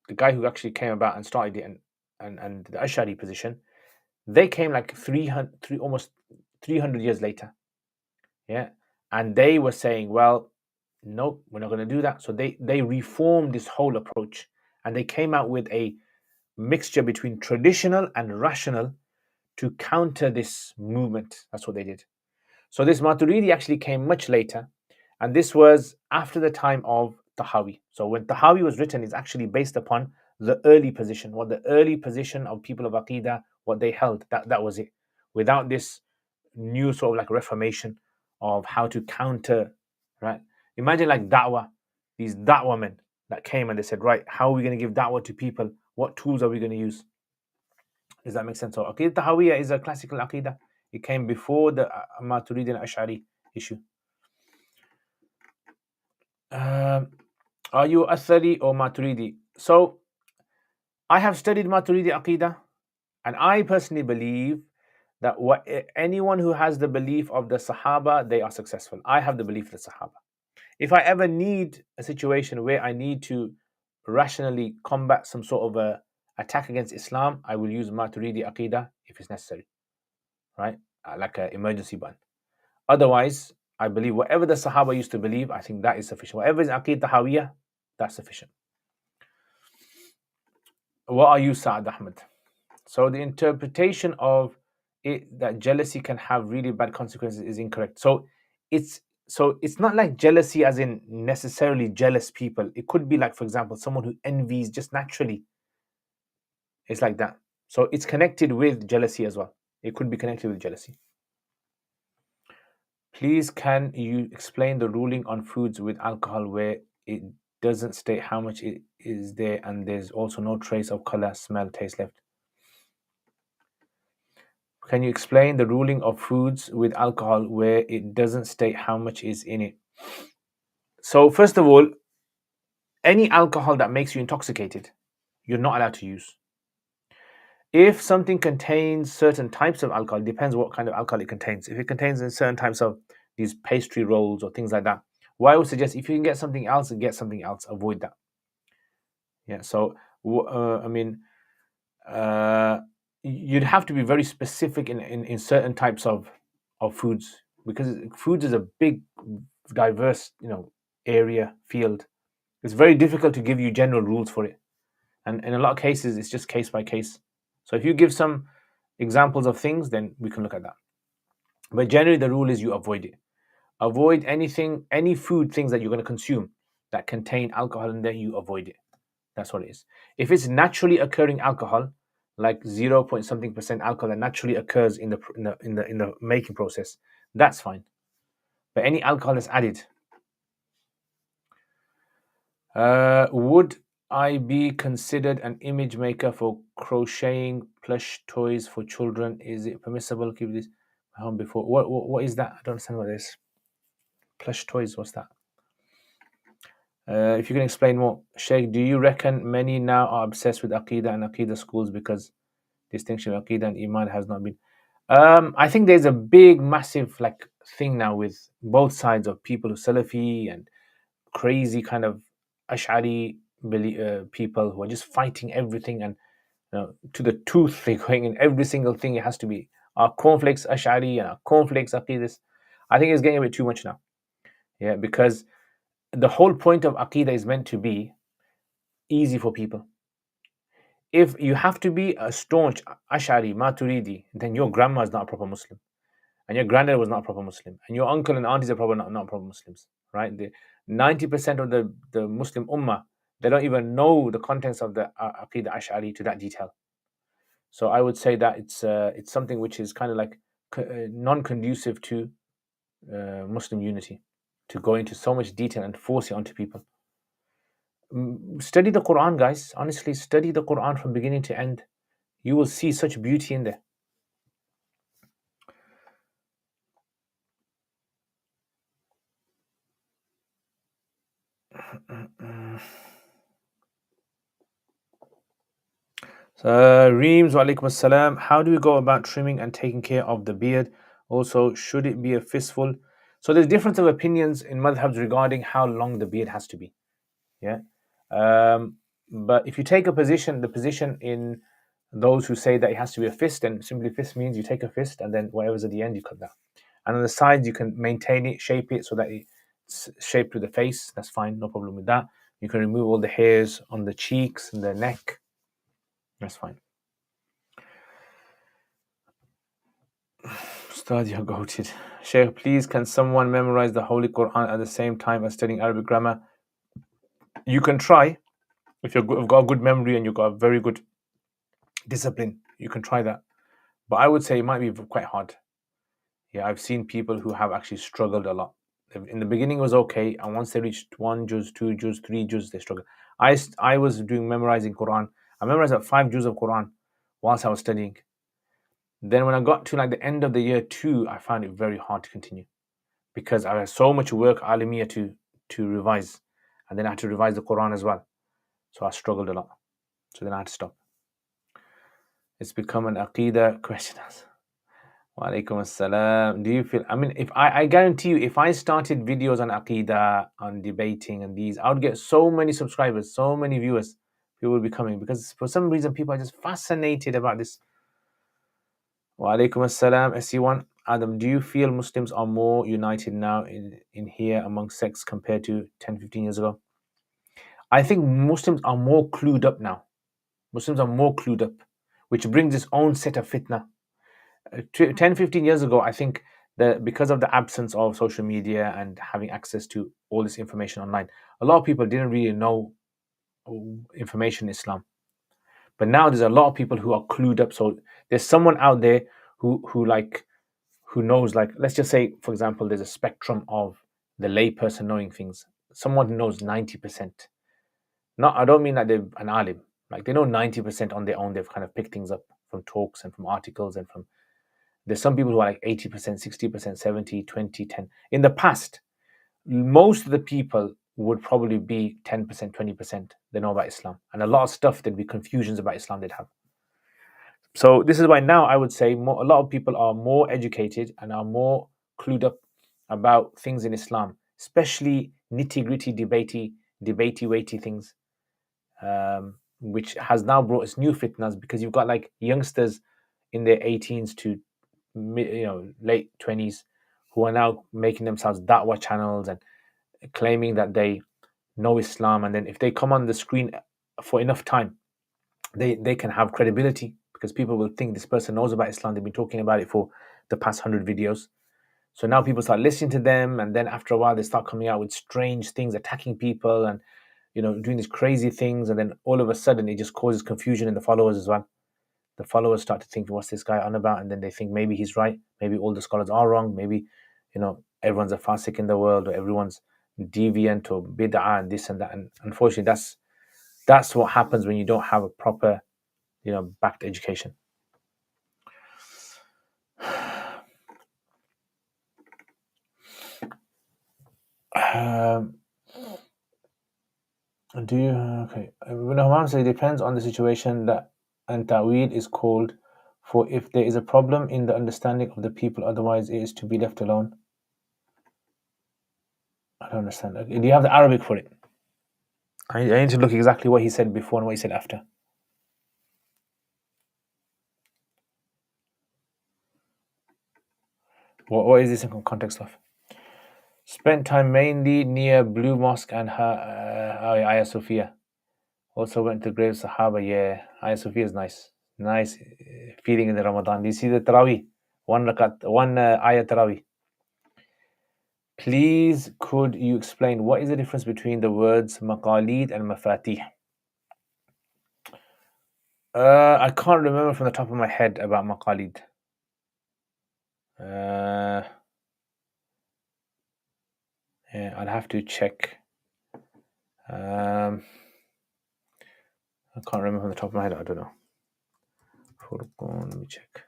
the guy who actually came about and started it, and the Ash'ari position, they came like almost 300 years later. Yeah. And they were saying, well, no, we're not going to do that. So they reformed this whole approach and they came out with a mixture between traditional and rational to counter this movement. That's what they did. So this Maturidi actually came much later, and this was after the time of Tahawi. So when Tahawi was written, it's actually based upon the early position, what the early position of people of Aqidah, what they held. That was it. Without this new sort of like reformation of how to counter, right? Imagine like da'wah, these da'wah men that came and they said, right, how are we going to give da'wah to people? What tools are we going to use? Does that make sense? So Aqidah Tahawiyya is a classical Aqidah. It came before the Maturidi and Ash'ari issue. Are you Athari or Maturidi? So I have studied Maturidi Aqidah, and I personally believe that anyone who has the belief of the Sahaba, they are successful. I have the belief of the Sahaba. If I ever need a situation where I need to rationally combat some sort of a attack against Islam, I will use Maturidi Aqidah if it's necessary, right? Like an emergency button. Otherwise, I believe whatever the Sahaba used to believe, I think that is sufficient. Whatever is Aqid Tahawiyah, that's sufficient. What are you, Sa'ad Ahmed? So the interpretation of it that jealousy can have really bad consequences is incorrect. It's it's not like jealousy as in necessarily jealous people. It could be like, for example, someone who envies just naturally. It's like that. So it's connected with jealousy as well. It could be connected with jealousy. Please, can you explain the ruling on foods with alcohol where it doesn't state how much it is there and there's also no trace of color, smell, taste left? Can you explain the ruling of foods with alcohol where it doesn't state how much is in it? So, first of all, any alcohol that makes you intoxicated, you're not allowed to use. If something contains certain types of alcohol, depends what kind of alcohol it contains. If it contains certain types of these pastry rolls or things like that, what I would suggest, if you can get something else, get something else. Avoid that. Yeah. So, I mean, you'd have to be very specific in certain types of foods, because foods is a big, diverse, area, field. It's very difficult to give you general rules for it, and in a lot of cases, it's just case by case. So if you give some examples of things, then we can look at that. But generally, the rule is you avoid it. Avoid anything, any food things that you're going to consume that contain alcohol in there. You avoid it. That's what it is. If it's naturally occurring alcohol, like 0 point something percent alcohol that naturally occurs in the making process, that's fine. But any alcohol that's added, would I be considered an image maker for crocheting plush toys for children? Is it permissible to keep this home before? What is that? I don't understand what it is. Plush toys, what's that? If you can explain more. Sheikh, do you reckon many now are obsessed with Aqidah and Aqidah schools because distinction of Aqidah and Iman has not been? I think there's a big, massive thing now with both sides of people, Salafi and crazy kind of Ash'ari people who are just fighting everything, and to the tooth. They're going in every single thing. It has to be our cornflakes Ash'ari and our cornflakes Aqidah. I think it's getting a bit too much now. Yeah, because the whole point of Aqidah is meant to be easy for people. If you have to be a staunch Ash'ari, Maturidi, then your grandma is not a proper Muslim, and your granddad was not a proper Muslim, and your uncle and aunties are probably not proper Muslims, right? 90% of the Muslim Ummah, they don't even know the contents of the Aqidah Ash'ari to that detail. So I would say that it's something which is kind of like non-conducive to Muslim unity, to go into so much detail and force it onto people. Study the Quran, guys. Honestly, study the Quran from beginning to end. You will see such beauty in there. Reems, wa alaikum assalam. How do we go about trimming and taking care of the beard? Also, should it be a fistful? So there's difference of opinions in madhabs regarding how long the beard has to be. Yeah. But if you take a position, the position in those who say that it has to be a fist, and simply fist means you take a fist and then whatever's at the end you cut that. And on the sides you can maintain it, shape it so that it's shaped with the face. That's fine, no problem with that. You can remove all the hairs on the cheeks and the neck. That's fine. Ustad, you're goated. Sheikh, please, can someone memorize the Holy Quran at the same time as studying Arabic grammar? You can try. If you've got a good memory and you've got a very good discipline, you can try that. But I would say it might be quite hard. Yeah, I've seen people who have actually struggled a lot. In the beginning it was okay, and once they reached 1 juz, 2 juz, 3 juz, they struggled. I was doing memorizing Quran. I memorized about 5 juz of Quran whilst I was studying. Then when I got to the end of the year 2, I found it very hard to continue because I had so much work, Alimiya, to revise, and then I had to revise the Quran as well. So I struggled a lot. So then I had to stop. It's become an Aqidah question. Wa alaikum assalam. Do you feel, if I guarantee you, if I started videos on Aqidah, on debating and these, I would get so many subscribers, so many viewers. People will be coming because for some reason people are just fascinated about this. Wa alaikum assalam, SC1. Adam, do you feel Muslims are more united now in here among sects compared to 10, 15 years ago? I think Muslims are more clued up now. Muslims are more clued up, which brings its own set of fitna. 10, 15 years ago, I think that because of the absence of social media and having access to all this information online, a lot of people didn't really know information in Islam. But now there's a lot of people who are clued up. So there's someone out there who knows, like, let's just say, for example, there's a spectrum of the layperson knowing things. Someone who knows 90%. Not, I don't mean that they're an alim. Like, they know 90% on their own. They've kind of picked things up from talks and from articles and from. There's some people who are like 80%, 60%, 70, 20, 10. In the past, most of the people would probably be 10%, 20% they know about Islam. And a lot of stuff, there'd be confusions about Islam they'd have. So this is why now I would say a lot of people are more educated and are more clued up about things in Islam, especially nitty-gritty, debatey, weighty things, which has now brought us new fitnas, because you've got like youngsters in their 18s to late 20s who are now making themselves da'wah channels and claiming that they know Islam, and then if they come on the screen for enough time, they can have credibility, because people will think this person knows about Islam. They've been talking about it for the past 100 videos. So now people start listening to them, and then after a while they start coming out with strange things, attacking people and doing these crazy things, and then all of a sudden it just causes confusion in the followers as well. The followers start to think, what's this guy on about? And then they think maybe he's right, maybe all the scholars are wrong, maybe everyone's a fasik in the world, or everyone's deviant or bid'ah and this and that. And unfortunately that's what happens when you don't have a proper backed education. Do you okay? Ibn Hammam says it depends on the situation that and ta'wil is called for if there is a problem in the understanding of the people, otherwise it is to be left alone. I don't understand. Do you have the Arabic for it? I need to look exactly what he said before and what he said after. What is this in context of? Spent time mainly near Blue Mosque and Hagia Sophia. Also went to grave Sahaba. Yeah, Hagia Sophia is nice. Nice feeling in the Ramadan. Do you see the Taraweeh? One ayah Taraweeh. Please, could you explain what is the difference between the words maqalid and mafatih? I can't remember from the top of my head about maqalid. Yeah, I'll have to check. I can't remember from the top of my head. I don't know. Let me check.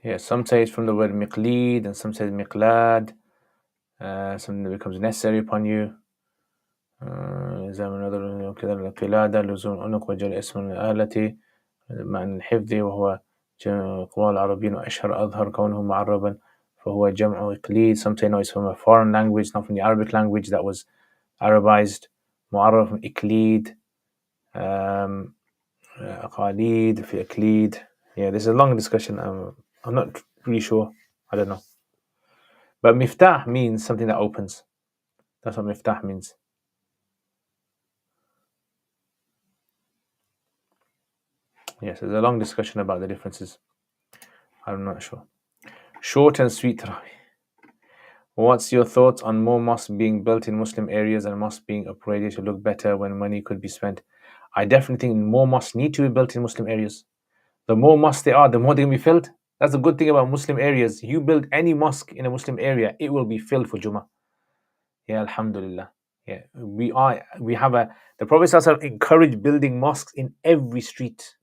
Yeah, some say it's from the word miqlid, and some say miqlad. Something that becomes necessary upon you. another كذا القلادة لزوم العنق وجل اسم الآلة معنى الحفظ وهو أقوال العربيين وأشهر أظهر كونه معربا فهو جمع إقليد. Some say no, it's from a foreign language, not from the Arabic language that was Arabized. معرب from إقليد. أقاليد في إقليد. Yeah, this is a long discussion. I'm not really sure. I don't know. But miftah means something that opens. That's what miftah means. Yes, there's a long discussion about the differences. I'm not sure. Short and sweet Tarawih. What's your thoughts on more mosques being built in Muslim areas and mosques being upgraded to look better when money could be spent? I definitely think more mosques need to be built in Muslim areas. The more mosques there are, the more they're going to be filled. That's the good thing about Muslim areas. You build any mosque in a Muslim area, it will be filled for Jummah. Yeah, alhamdulillah. Yeah, the Prophet ﷺ encouraged building mosques in every street.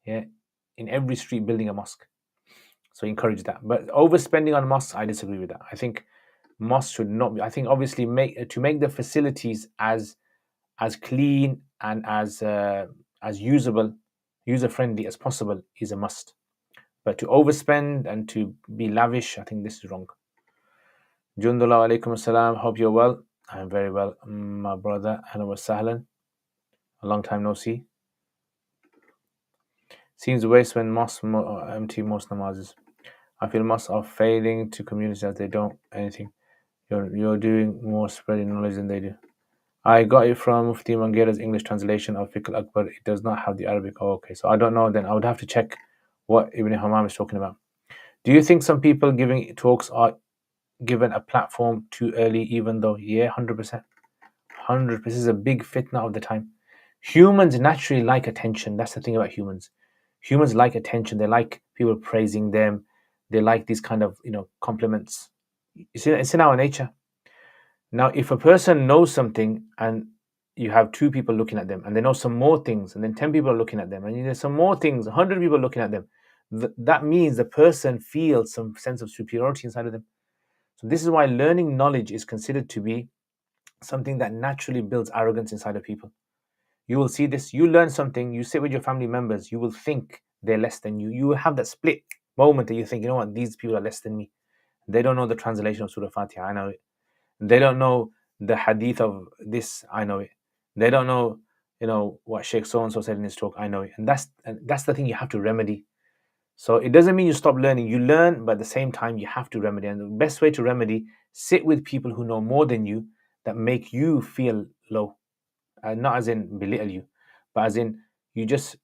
Yeah, in every street building a mosque. So encourage that. But overspending on mosques, I disagree with that. I think mosques should not be. I think obviously to make the facilities as clean and as usable, user friendly as possible is a must. But to overspend and to be lavish, I think this is wrong. Jundullah alaikum assalam. Hope you're well. I'm very well, my brother. Hello wa sahlan. A long time no see. Seems waste when mosques empty most namazes. I feel mosques are failing to communities as they don't anything. You're doing more spreading knowledge than they do. I got it from Mufti Mangera's English translation of Fiqh al-Akbar. It does not have the Arabic. Oh, okay, so I don't know then. I would have to check what Ibn Hammam is talking about. Do you think some people giving talks are given a platform too early, even though, yeah, 100%. 100%. This is a big fitna of the time. Humans naturally like attention. That's the thing about humans. Humans like attention. They like people praising them. They like these kind of, compliments. It's in our nature. Now, if a person knows something and you have 2 people looking at them and they know some more things and then 10 people are looking at them and there's some more things, 100 people looking at them, that means the person feels some sense of superiority inside of them. So this is why learning knowledge is considered to be something that naturally builds arrogance inside of people. You will see this. You learn something, you sit with your family members, you will think they're less than you. You will have that split moment that you think, you know what, these people are less than me. They don't know the translation of Surah Fatiha, I know it. They don't know the hadith of this, I know it. They don't know, what Sheikh so-and-so said in his talk, I know it. And that's the thing you have to remedy. So it doesn't mean you stop learning. You learn, but at the same time, you have to remedy. And the best way to remedy, sit with people who know more than you, that make you feel low. Not as in belittle you, but as in you just,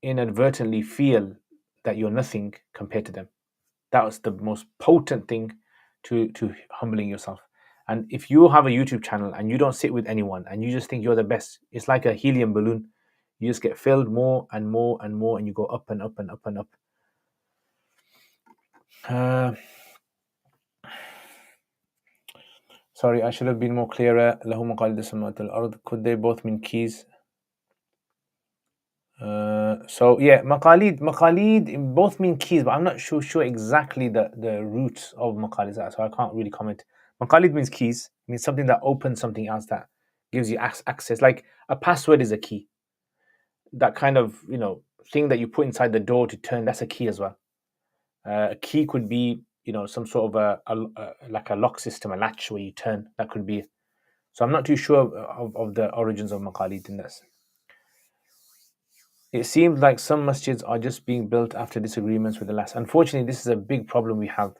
inadvertently feel that you're nothing compared to them. That was the most potent thing to humbling yourself. And if you have a YouTube channel and you don't sit with anyone and you just think you're the best, it's like a helium balloon. You just get filled more and more and more, and you go up and up and up and up. Sorry, I should have been more clearer. له مقاليد السماوات والأرض. Could they both mean keys? So yeah, maqalid both mean keys, but I'm not sure exactly the roots of maqalid, so I can't really comment. Maqalid means keys, means something that opens something else, that gives you access. Like a password is a key. That kind of thing that you put inside the door to turn, that's a key as well. A key could be some sort of like a lock system, a latch where you turn. That could be. So I'm not too sure of the origins of maqalid in this. It seems like some masjids are just being built after disagreements with the last. Unfortunately, this is a big problem we have.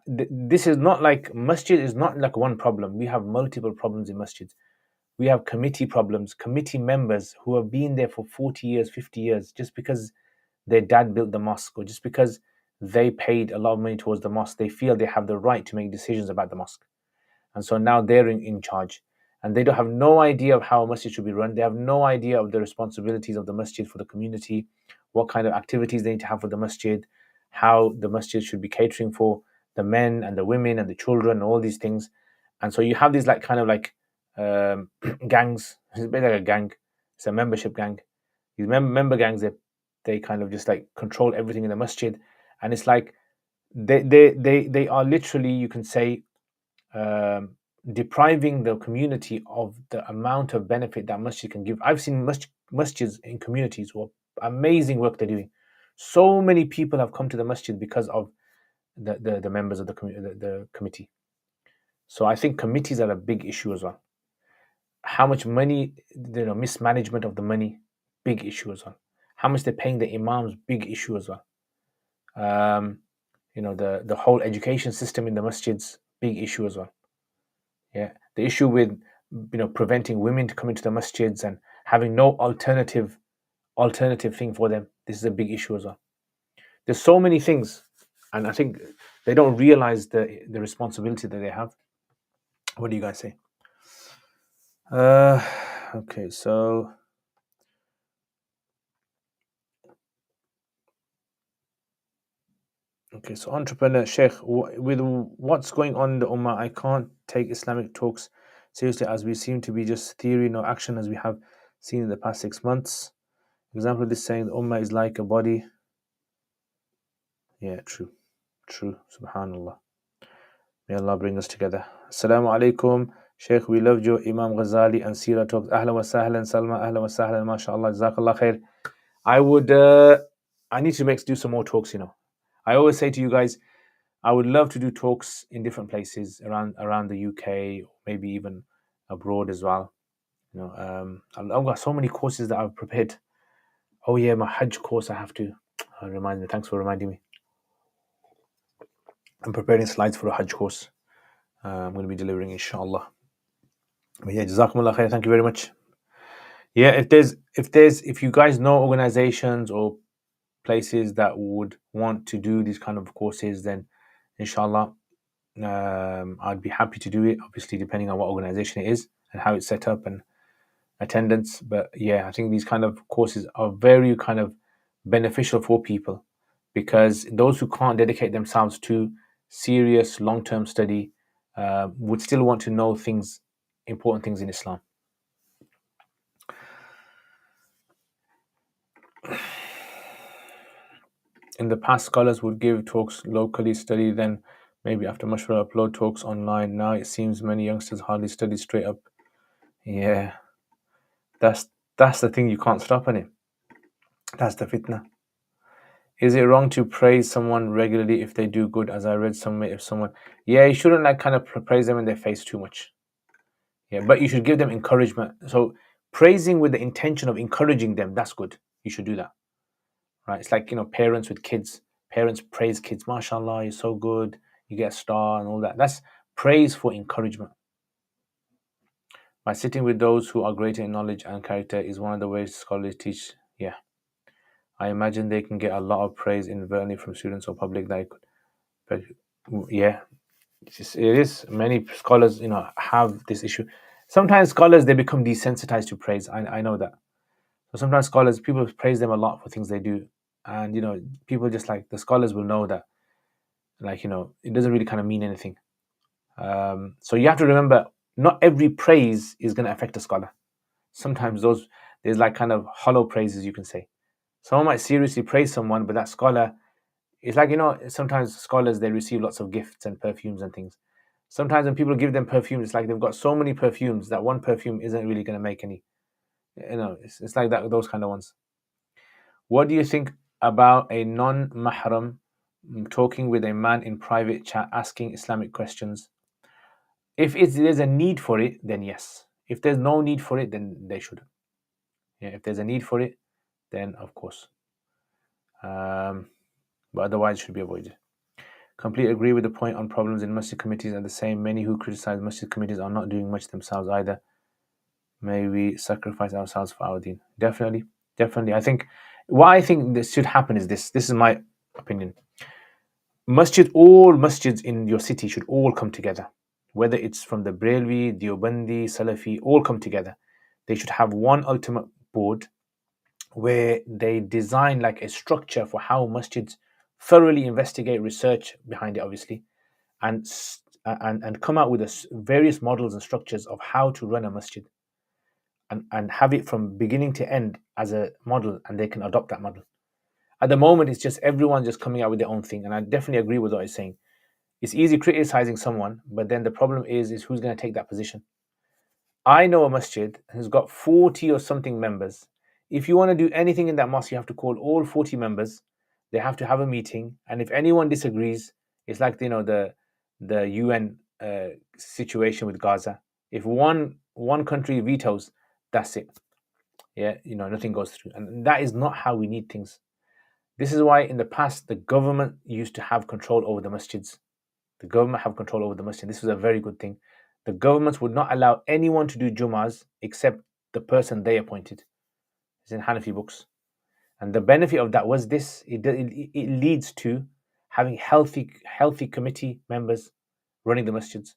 This is not like, masjid is not like one problem. We have multiple problems in masjids. We have committee problems, committee members who have been there for 40 years, 50 years, just because their dad built the mosque, or just because they paid a lot of money towards the mosque, they feel they have the right to make decisions about the mosque. And so now they're in charge. And they don't have no idea of how a masjid should be run. They have no idea of the responsibilities of the masjid for the community, what kind of activities they need to have for the masjid, how the masjid should be catering for the men and the women and the children and all these things. And so you have these gangs. It's a bit like a gang. It's a membership gang. These member gangs, they kind of just like control everything in the masjid. And it's like they are literally, you can say, depriving the community of the amount of benefit that masjid can give. I've seen masjids in communities who are amazing work they're doing. So many people have come to the masjid because of the members of the committee. So I think committees are a big issue as well. How much money, mismanagement of the money, big issue as well. How much they're paying the imams, big issue as well. The whole education system in the masjids, big issue as well. Yeah, the issue with preventing women to come into the masjids and having no alternative thing for them. This is a big issue as well. There's so many things, and I think they don't realize the responsibility that they have. What do you guys say? Okay, so entrepreneur Sheikh, with what's going on in the Ummah, I can't take Islamic talks seriously, as we seem to be just theory, no action, as we have seen in the past 6 months. Example of this saying, the Ummah is like a body. Yeah, true. Subhanallah. May Allah bring us together. Assalamu alaikum. Sheikh, we loved your Imam Ghazali and Sirah talks. Ahlan wa sahlan, Salma. Ahlan wa sahlan. MashaAllah. Jazakallah khair. I need to do some more talks. I always say to you guys, I would love to do talks in different places around the UK, maybe even abroad as well. I've got so many courses that I've prepared. Oh yeah, my Hajj course I have to remind me. Thanks for reminding me. I'm preparing slides for a Hajj course. I'm going to be delivering, inshallah. But yeah, Jazakumullah khair. Thank you very much. Yeah, if you guys know organizations or places that would want to do these kind of courses, then inshallah, I'd be happy to do it. Obviously, depending on what organization it is and how it's set up and attendance. But yeah, I think these kind of courses are very kind of beneficial for people, because those who can't dedicate themselves to serious long-term study would still want to know important things in Islam. In the past, scholars would give talks locally, study, then maybe after mashwara upload talks online. Now it seems many youngsters hardly study straight up. Yeah, that's the thing, you can't stop on it. That's the fitna. Is it wrong to praise someone regularly if they do good? As I read somewhere, if someone, yeah, you shouldn't kind of praise them in their face too much. Yeah, but you should give them encouragement. So praising with the intention of encouraging them, that's good. You should do that. Right? It's like, parents with kids. Parents praise kids. MashaAllah, you're so good. You get a star and all that. That's praise for encouragement. By sitting with those who are greater in knowledge and character is one of the ways scholars teach. Yeah. I imagine they can get a lot of praise inadvertently from students or public that but yeah, it is. Many scholars, have this issue. Sometimes scholars, they become desensitized to praise. I know that. So sometimes people praise them a lot for things they do, and people just like the scholars will know that, it doesn't really kind of mean anything. So you have to remember, not every praise is going to affect a scholar. Sometimes there's like kind of hollow praises, you can say. Someone might seriously praise someone, but that scholar, it's like, sometimes scholars, they receive lots of gifts and perfumes and things. Sometimes when people give them perfumes, it's like they've got so many perfumes that one perfume isn't really going to make any. It's like that, those kind of ones. What do you think about a non-mahram talking with a man in private chat asking Islamic questions? If there's a need for it, then yes. If there's no need for it, then they shouldn't. Yeah, if there's a need for it, then of course. But otherwise, it should be avoided. Completely agree with the point on problems in masjid committees. At the same, many who criticize masjid committees are not doing much themselves either. May we sacrifice ourselves for our deen? Definitely. I think what I think this should happen is this. This is my opinion. All masjids in your city should all come together. Whether it's from the Brailwi, Deobandi, Salafi, all come together. They should have one ultimate board where they design like a structure for how masjids thoroughly investigate, research behind it, obviously, and come out with various models and structures of how to run a masjid, and have it from beginning to end as a model, and they can adopt that model. At the moment, it's just everyone just coming out with their own thing, and I definitely agree with what he's saying. It's easy criticizing someone, but then the problem is who's going to take that position. I know a masjid who's got 40 or something members. If you want to do anything in that mosque, you have to call all 40 members. They have to have a meeting, and if anyone disagrees, it's like the UN situation with Gaza. If one country vetoes, that's it. Yeah, nothing goes through, and that is not how we need things. This is why in the past the government used to have control over the masjids. The government have control over the masjid. This was a very good thing. The governments would not allow anyone to do Jummahs except the person they appointed. It's in Hanafi books. And the benefit of that was this. It leads to having healthy committee members running the masjids,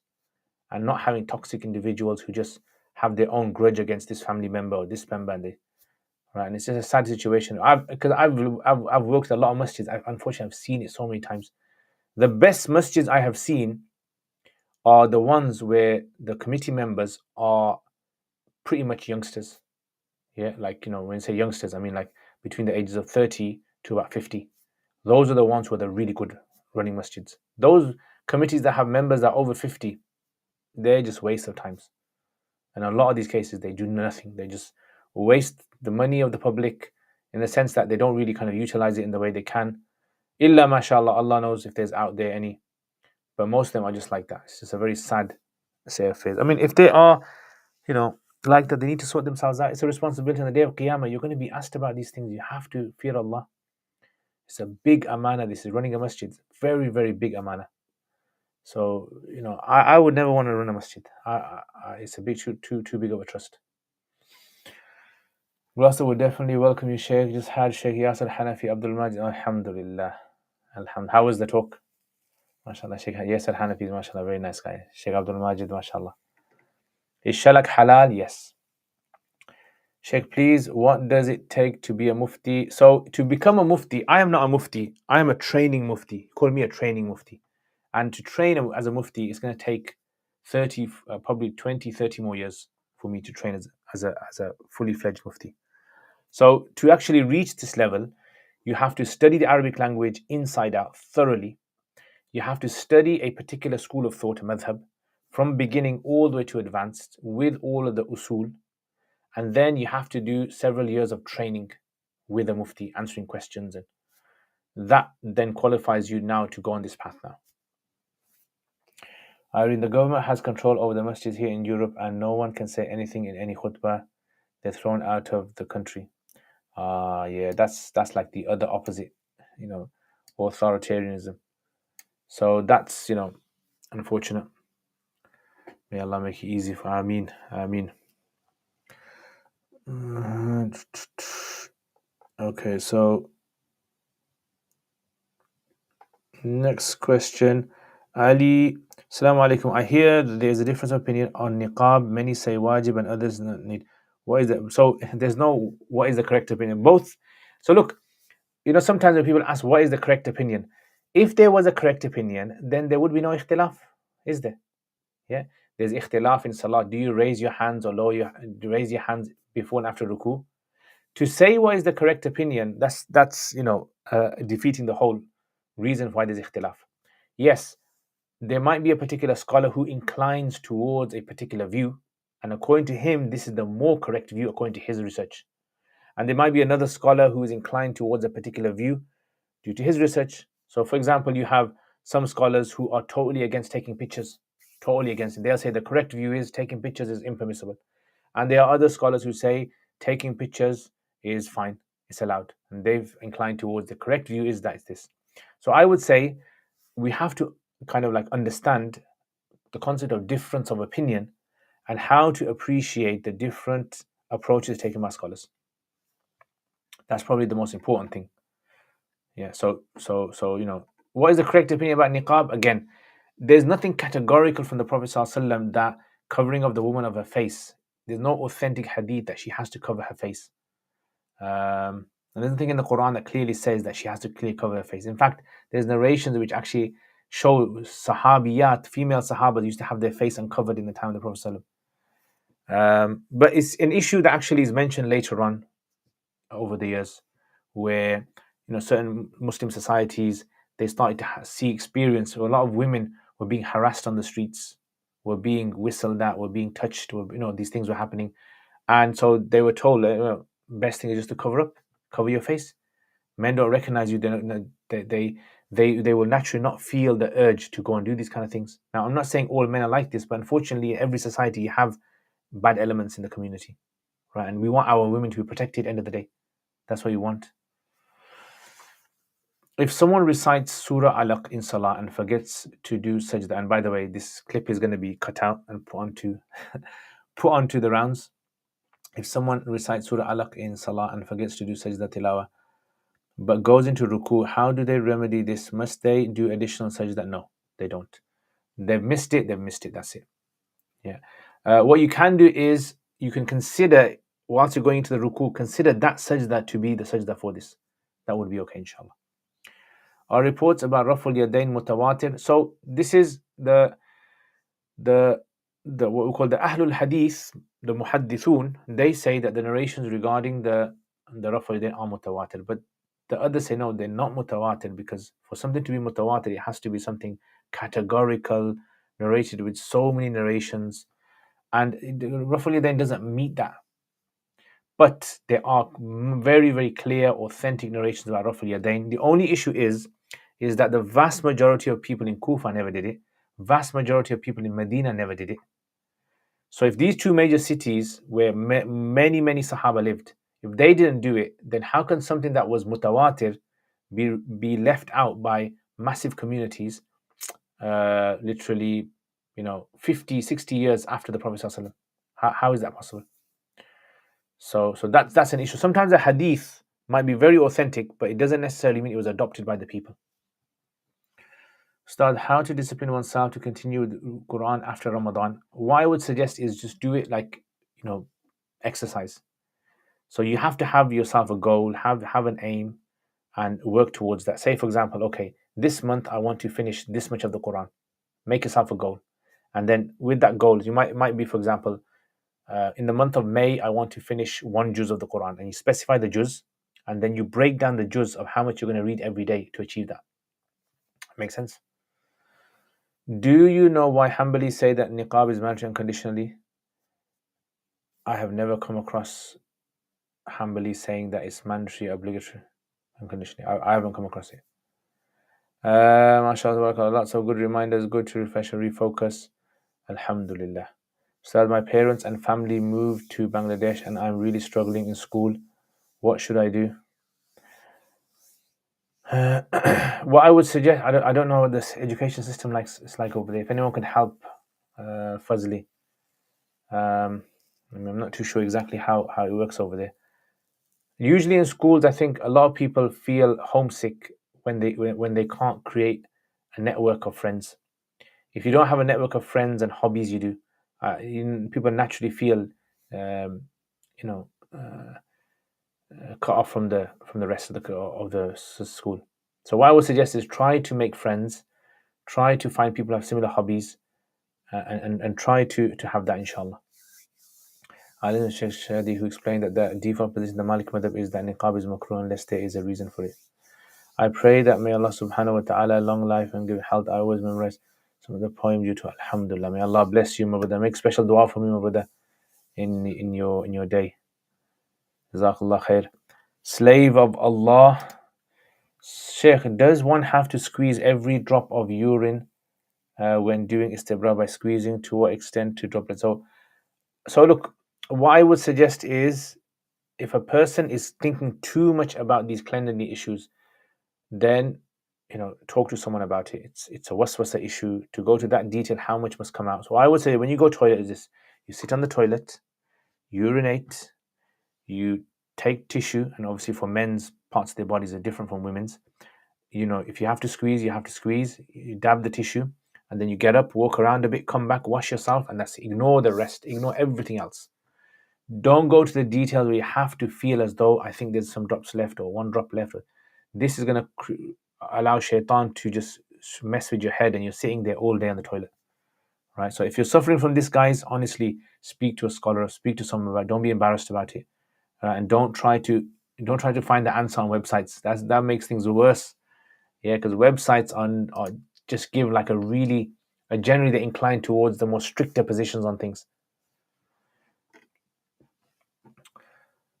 and not having toxic individuals who just have their own grudge against this family member or this member, right? And it's just a sad situation. Because I've worked a lot of masjids. Unfortunately, I've seen it so many times. The best masjids I have seen are the ones where the committee members are pretty much youngsters. Yeah, like, when you say youngsters, I mean like between the ages of 30 to about 50. Those are the ones who are the really good running masjids. Those committees that have members that are over 50, they're just waste of times. And a lot of these cases, they do nothing. They just waste the money of the public. in the sense that they don't really kind of utilize it in the way they can. Illa mashallah, Allah knows if there's out there any, but most of them are just like that. It's just a very sad say of phase. I mean, if they are, like that, they need to sort themselves out. It's a responsibility on the day of Qiyamah. You're going to be asked about these things. You have to fear Allah. It's a big amana. This is running a masjid. Very, very big amana. So, I would never want to run a masjid. It's a bit too big of a trust. Rasta would definitely welcome you, Sheikh. Just had Sheikh Yasser Hanafi Abdul Majid. Alhamdulillah. How was the talk? MashaAllah. Sheikh Yasser Hanafi is, MashaAllah, very nice guy. Sheikh Abdul Majid, MashaAllah. Is shalak halal? Yes. Sheikh, please, what does it take to be a mufti? So, to become a mufti, I am not a mufti. I am a training mufti. Call me a training mufti. And to train as a mufti, it's going to take 30, probably 20, 30 more years for me to train as a fully fledged mufti. So to actually reach this level, you have to study the Arabic language inside out thoroughly. You have to study a particular school of thought, a madhab, from beginning all the way to advanced with all of the usul. And then you have to do several years of training with a mufti, answering questions. And that then qualifies you now to go on this path now. Irene, the government has control over the masjids here in Europe and no one can say anything in any khutbah. They're thrown out of the country. Yeah, that's like the other opposite, authoritarianism. So that's, unfortunate. May Allah make it easy for Ameen. Okay, so next question. Ali, Assalamu alaikum. I hear there's a difference of opinion on niqab. Many say wajib and others not need. What is it? So there's no what is the correct opinion. Both. So look, sometimes when people ask what is the correct opinion, if there was a correct opinion, then there would be no ikhtilaf, is there? Yeah, there's ikhtilaf in salah. Do you raise your hands or raise your hands before and after ruku? To say what is the correct opinion, that's defeating the whole reason why there's ikhtilaf. Yes, there might be a particular scholar who inclines towards a particular view, and according to him, this is the more correct view according to his research. And there might be another scholar who is inclined towards a particular view due to his research. So, for example, you have some scholars who are totally against taking pictures, totally against it. They'll say the correct view is taking pictures is impermissible. And there are other scholars who say taking pictures is fine, it's allowed. And they've inclined towards the correct view is that it's this. So I would say we have to kind of like understand the concept of difference of opinion and how to appreciate the different approaches taken by scholars. That's probably the most important thing. Yeah. So what is the correct opinion about niqab? Again, there's nothing categorical from the Prophet ﷺ that covering of the woman of her face. There's no authentic hadith that she has to cover her face. And there's nothing in the Quran that clearly says that she has to clearly cover her face. In fact, there's narrations which actually show sahabiyat, female sahabas used to have their face uncovered in the time of the Prophet ﷺ. But it's an issue that actually is mentioned later on over the years, where certain Muslim societies, they started to experience a lot of women were being harassed on the streets, were being whistled at, were being touched, these things were happening, and so they were told best thing is just to cover your face. Men don't recognize you. They will naturally not feel the urge to go and do these kind of things. Now, I'm not saying all men are like this, but unfortunately, in every society, you have bad elements in the community, right? And we want our women to be protected at the end of the day. That's what you want. If someone recites Surah Alaq in Salah and forgets to do sajda, and by the way, this clip is going to be cut out and put onto the rounds. If someone recites Surah Alaq in Salah and forgets to do sajda tilawah, but goes into ruku, how do they remedy this? Must they do additional sajda? No, they don't. They've missed it, that's it. Yeah. What you can do is, you can consider, whilst you're going into the ruku, consider that sajda to be the sajda for this. That would be okay, inshallah. Are reports about Raful Yadain mutawatir? So this is the what we call the Ahlul Hadith, the Muhaddithun. They say that the narrations regarding the Raful Yadain are mutawatir, but the others say no, they're not mutawatir, because for something to be mutawatir, it has to be something categorical, narrated with so many narrations, and Raful Yadain doesn't meet that. But there are very, very clear, authentic narrations about Raful Yadain. The only issue is that the vast majority of people in Kufa never did it. Vast majority of people in Medina never did it. So if these two major cities where many, many Sahaba lived, if they didn't do it, then how can something that was mutawatir be left out by massive communities, literally, 50, 60 years after the Prophet ﷺ? How is that possible? So that's an issue. Sometimes a hadith might be very authentic, but it doesn't necessarily mean it was adopted by the people. Start how to discipline oneself to continue with the Quran after Ramadan. What I would suggest is just do it like, exercise. So you have to have yourself a goal, have an aim, and work towards that. Say, for example, okay, this month I want to finish this much of the Quran. Make yourself a goal, and then with that goal, it might be, for example, in the month of May, I want to finish one juz of the Quran, and you specify the juz, and then you break down the juz of how much you're going to read every day to achieve that. Make sense? Do you know why Hanbalis say that niqab is mandatory unconditionally? I have never come across Hanbalis saying that it's mandatory, obligatory, unconditionally. I haven't come across it. MashaAllah, lots of good reminders, good to refresh and refocus. Alhamdulillah. So my parents and family moved to Bangladesh and I'm really struggling in school. What should I do? What I would suggest, I don't know what this education system it's like over there. If anyone can help, Fazli. I'm not too sure exactly how it works over there. Usually in schools, I think a lot of people feel homesick when they can't create a network of friends. If you don't have a network of friends and hobbies, you do. People naturally feel, cut off from the rest of the school. So what I would suggest is try to make friends, try to find people who have similar hobbies, and try to have that, inshallah. I listened to Sheikh Shadi, who explained that the default position in the Malik madhab is that niqab is makruh unless there is a reason for it. I pray that may Allah subhanahu wa ta'ala long life and give health. I always memorize some of the poems due to Alhamdulillah. May Allah bless you, my brother. Make special dua for me, my brother, in your day. Jazakallah khair. Slave of Allah. Sheikh, does one have to squeeze every drop of urine when doing istibra by squeezing? To what extent to drop it? So look, what I would suggest is, if a person is thinking too much about these cleanliness issues, then talk to someone about it. It's a waswasa issue to go to that detail, how much must come out. So I would say when you go to toilet is this: you sit on the toilet, urinate, you take tissue, and obviously for men's parts of their bodies are different from women's. If you have to squeeze, you have to squeeze. You dab the tissue, and then you get up, walk around a bit, come back, wash yourself, and that's it. Ignore the rest, ignore everything else. Don't go to the details where you have to feel as though I think there's some drops left or one drop left. This is going to allow shaitan to just mess with your head, and you're sitting there all day on the toilet, right? So if you're suffering from this, guys, honestly, speak to a scholar, speak to someone about it. Don't be embarrassed about it, and don't try to find the answer on websites. That makes things worse. Yeah, because websites are just give like generally they're inclined towards the more stricter positions on things.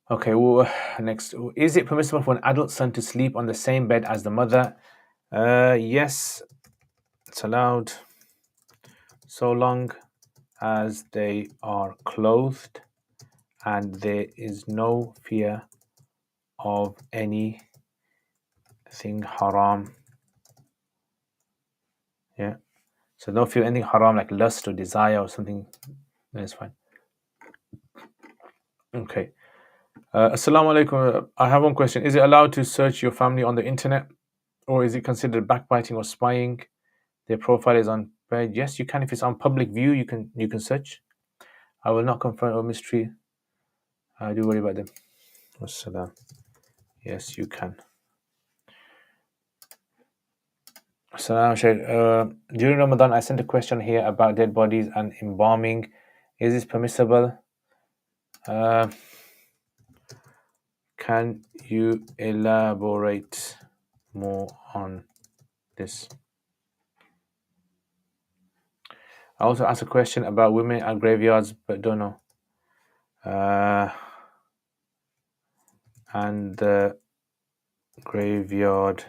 Okay, well, next. Is it permissible for an adult son to sleep on the same bed as the mother? Yes, it's allowed, so long as they are clothed and there is no fear of anything haram. Yeah, so no fear of anything haram like lust or desire or something, then it's fine. Okay. Assalamu alaikum. I have one question. Is it allowed to search your family on the internet, or is it considered backbiting or spying? Their profile is on page. Yes, you can. If it's on public view, you can search. I will not confront or mystery. I do worry about them. Wassalam. Yes, you can. Salam Shaykh. During Ramadan, I sent a question here about dead bodies and embalming. Is this permissible? Can you elaborate more on this? I also asked a question about women at graveyards, but don't know. and the graveyard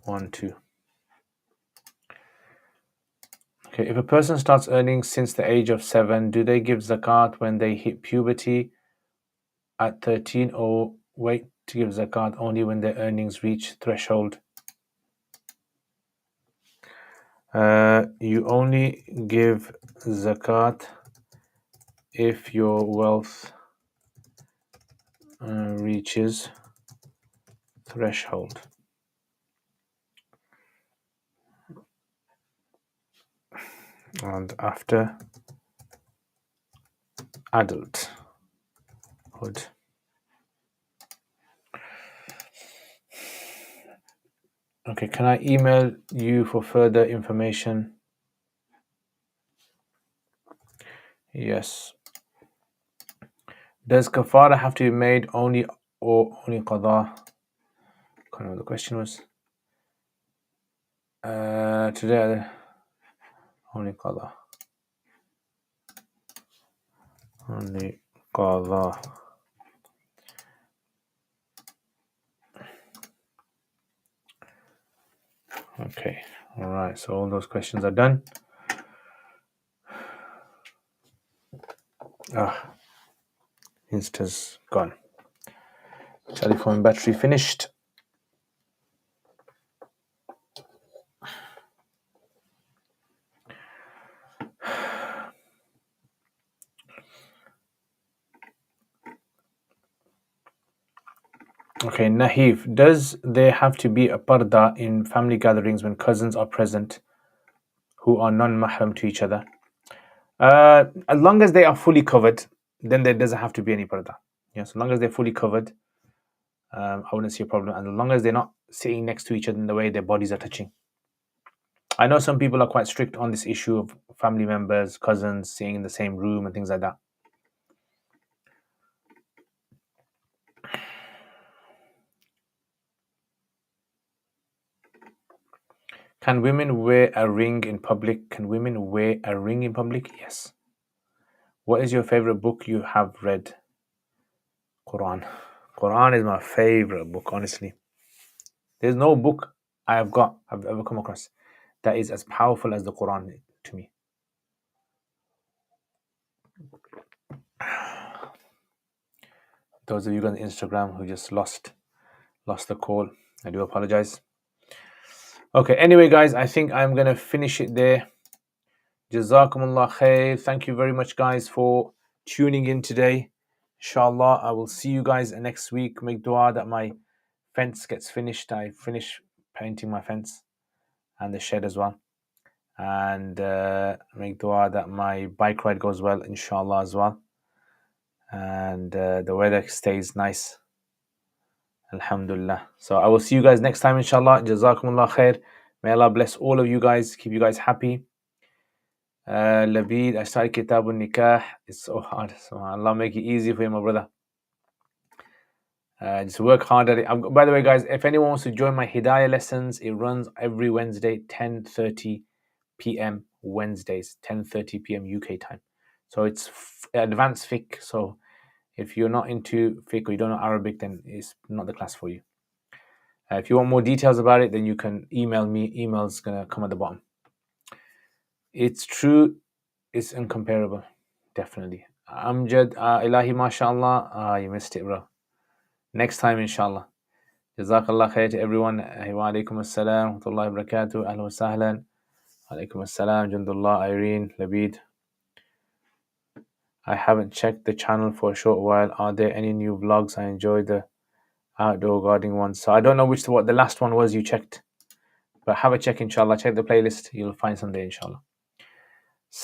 1-2. Okay, if a person starts earning since the age of 7, do they give zakat when they hit puberty at 13, or wait to give zakat only when their earnings reach threshold? You only give zakat if your wealth reaches threshold. And after adulthood. Okay, can I email you for further information? Yes. Does kafara have to be made only or only qada? I can't remember what the question was. Today, only qada. Only qada. Okay, all right. So all those questions are done. Insta's gone. Telephone battery finished. Okay, Nahif, does there have to be a parda in family gatherings when cousins are present who are non-mahram to each other? As long as they are fully covered, then there doesn't have to be any parda. Yeah, so long as they're fully covered, I wouldn't see a problem. And as long as they're not sitting next to each other in the way their bodies are touching. I know some people are quite strict on this issue of family members, cousins sitting in the same room and things like that. Can women wear a ring in public? Can women wear a ring in public? Yes. What is your favorite book you have read? Quran. Quran is my favorite book, honestly. There's no book I've ever come across that is as powerful as the Quran to me. Those of you on Instagram who just lost the call, I do apologize. Okay, anyway, guys, I think I'm going to finish it there. Jazakumullah khair. Thank you very much, guys, for tuning in today. Inshallah, I will see you guys next week. Make dua that my fence gets finished. I finish painting my fence and the shed as well. And make dua that my bike ride goes well, inshallah, as well. And the weather stays nice. Alhamdulillah. So I will see you guys next time, inshallah. Jazakumullah khair. May Allah bless all of you guys, keep you guys happy. Labid, I started Kitabun Nikah. It's so hard. So Allah make it easy for you, my brother. Just work hard at it. By the way, guys, if anyone wants to join my Hidayah lessons, it runs every Wednesday, 10:30 p.m. Wednesdays, 10:30 p.m. UK time. So it's advanced fiqh. So if you're not into fiqh or you don't know Arabic, then it's not the class for you. If you want more details about it, then you can email me. Email's going to come at the bottom. It's true. It's incomparable. Definitely. Amjad, Ilahi, mashallah. You missed it, bro. Next time, inshallah. Jazakallah khair to everyone. Wa alaikum assalam. Wa rahmatullahi wa barakatuh. Ahlan wa sahlan. Alaikum assalam. Jundullah, Irene, Labid. I haven't checked the channel for a short while. Are there any new vlogs? I enjoy the outdoor gardening ones. So I don't know what the last one was you checked. But have a check, inshallah. Check the playlist. You'll find some there, inshallah.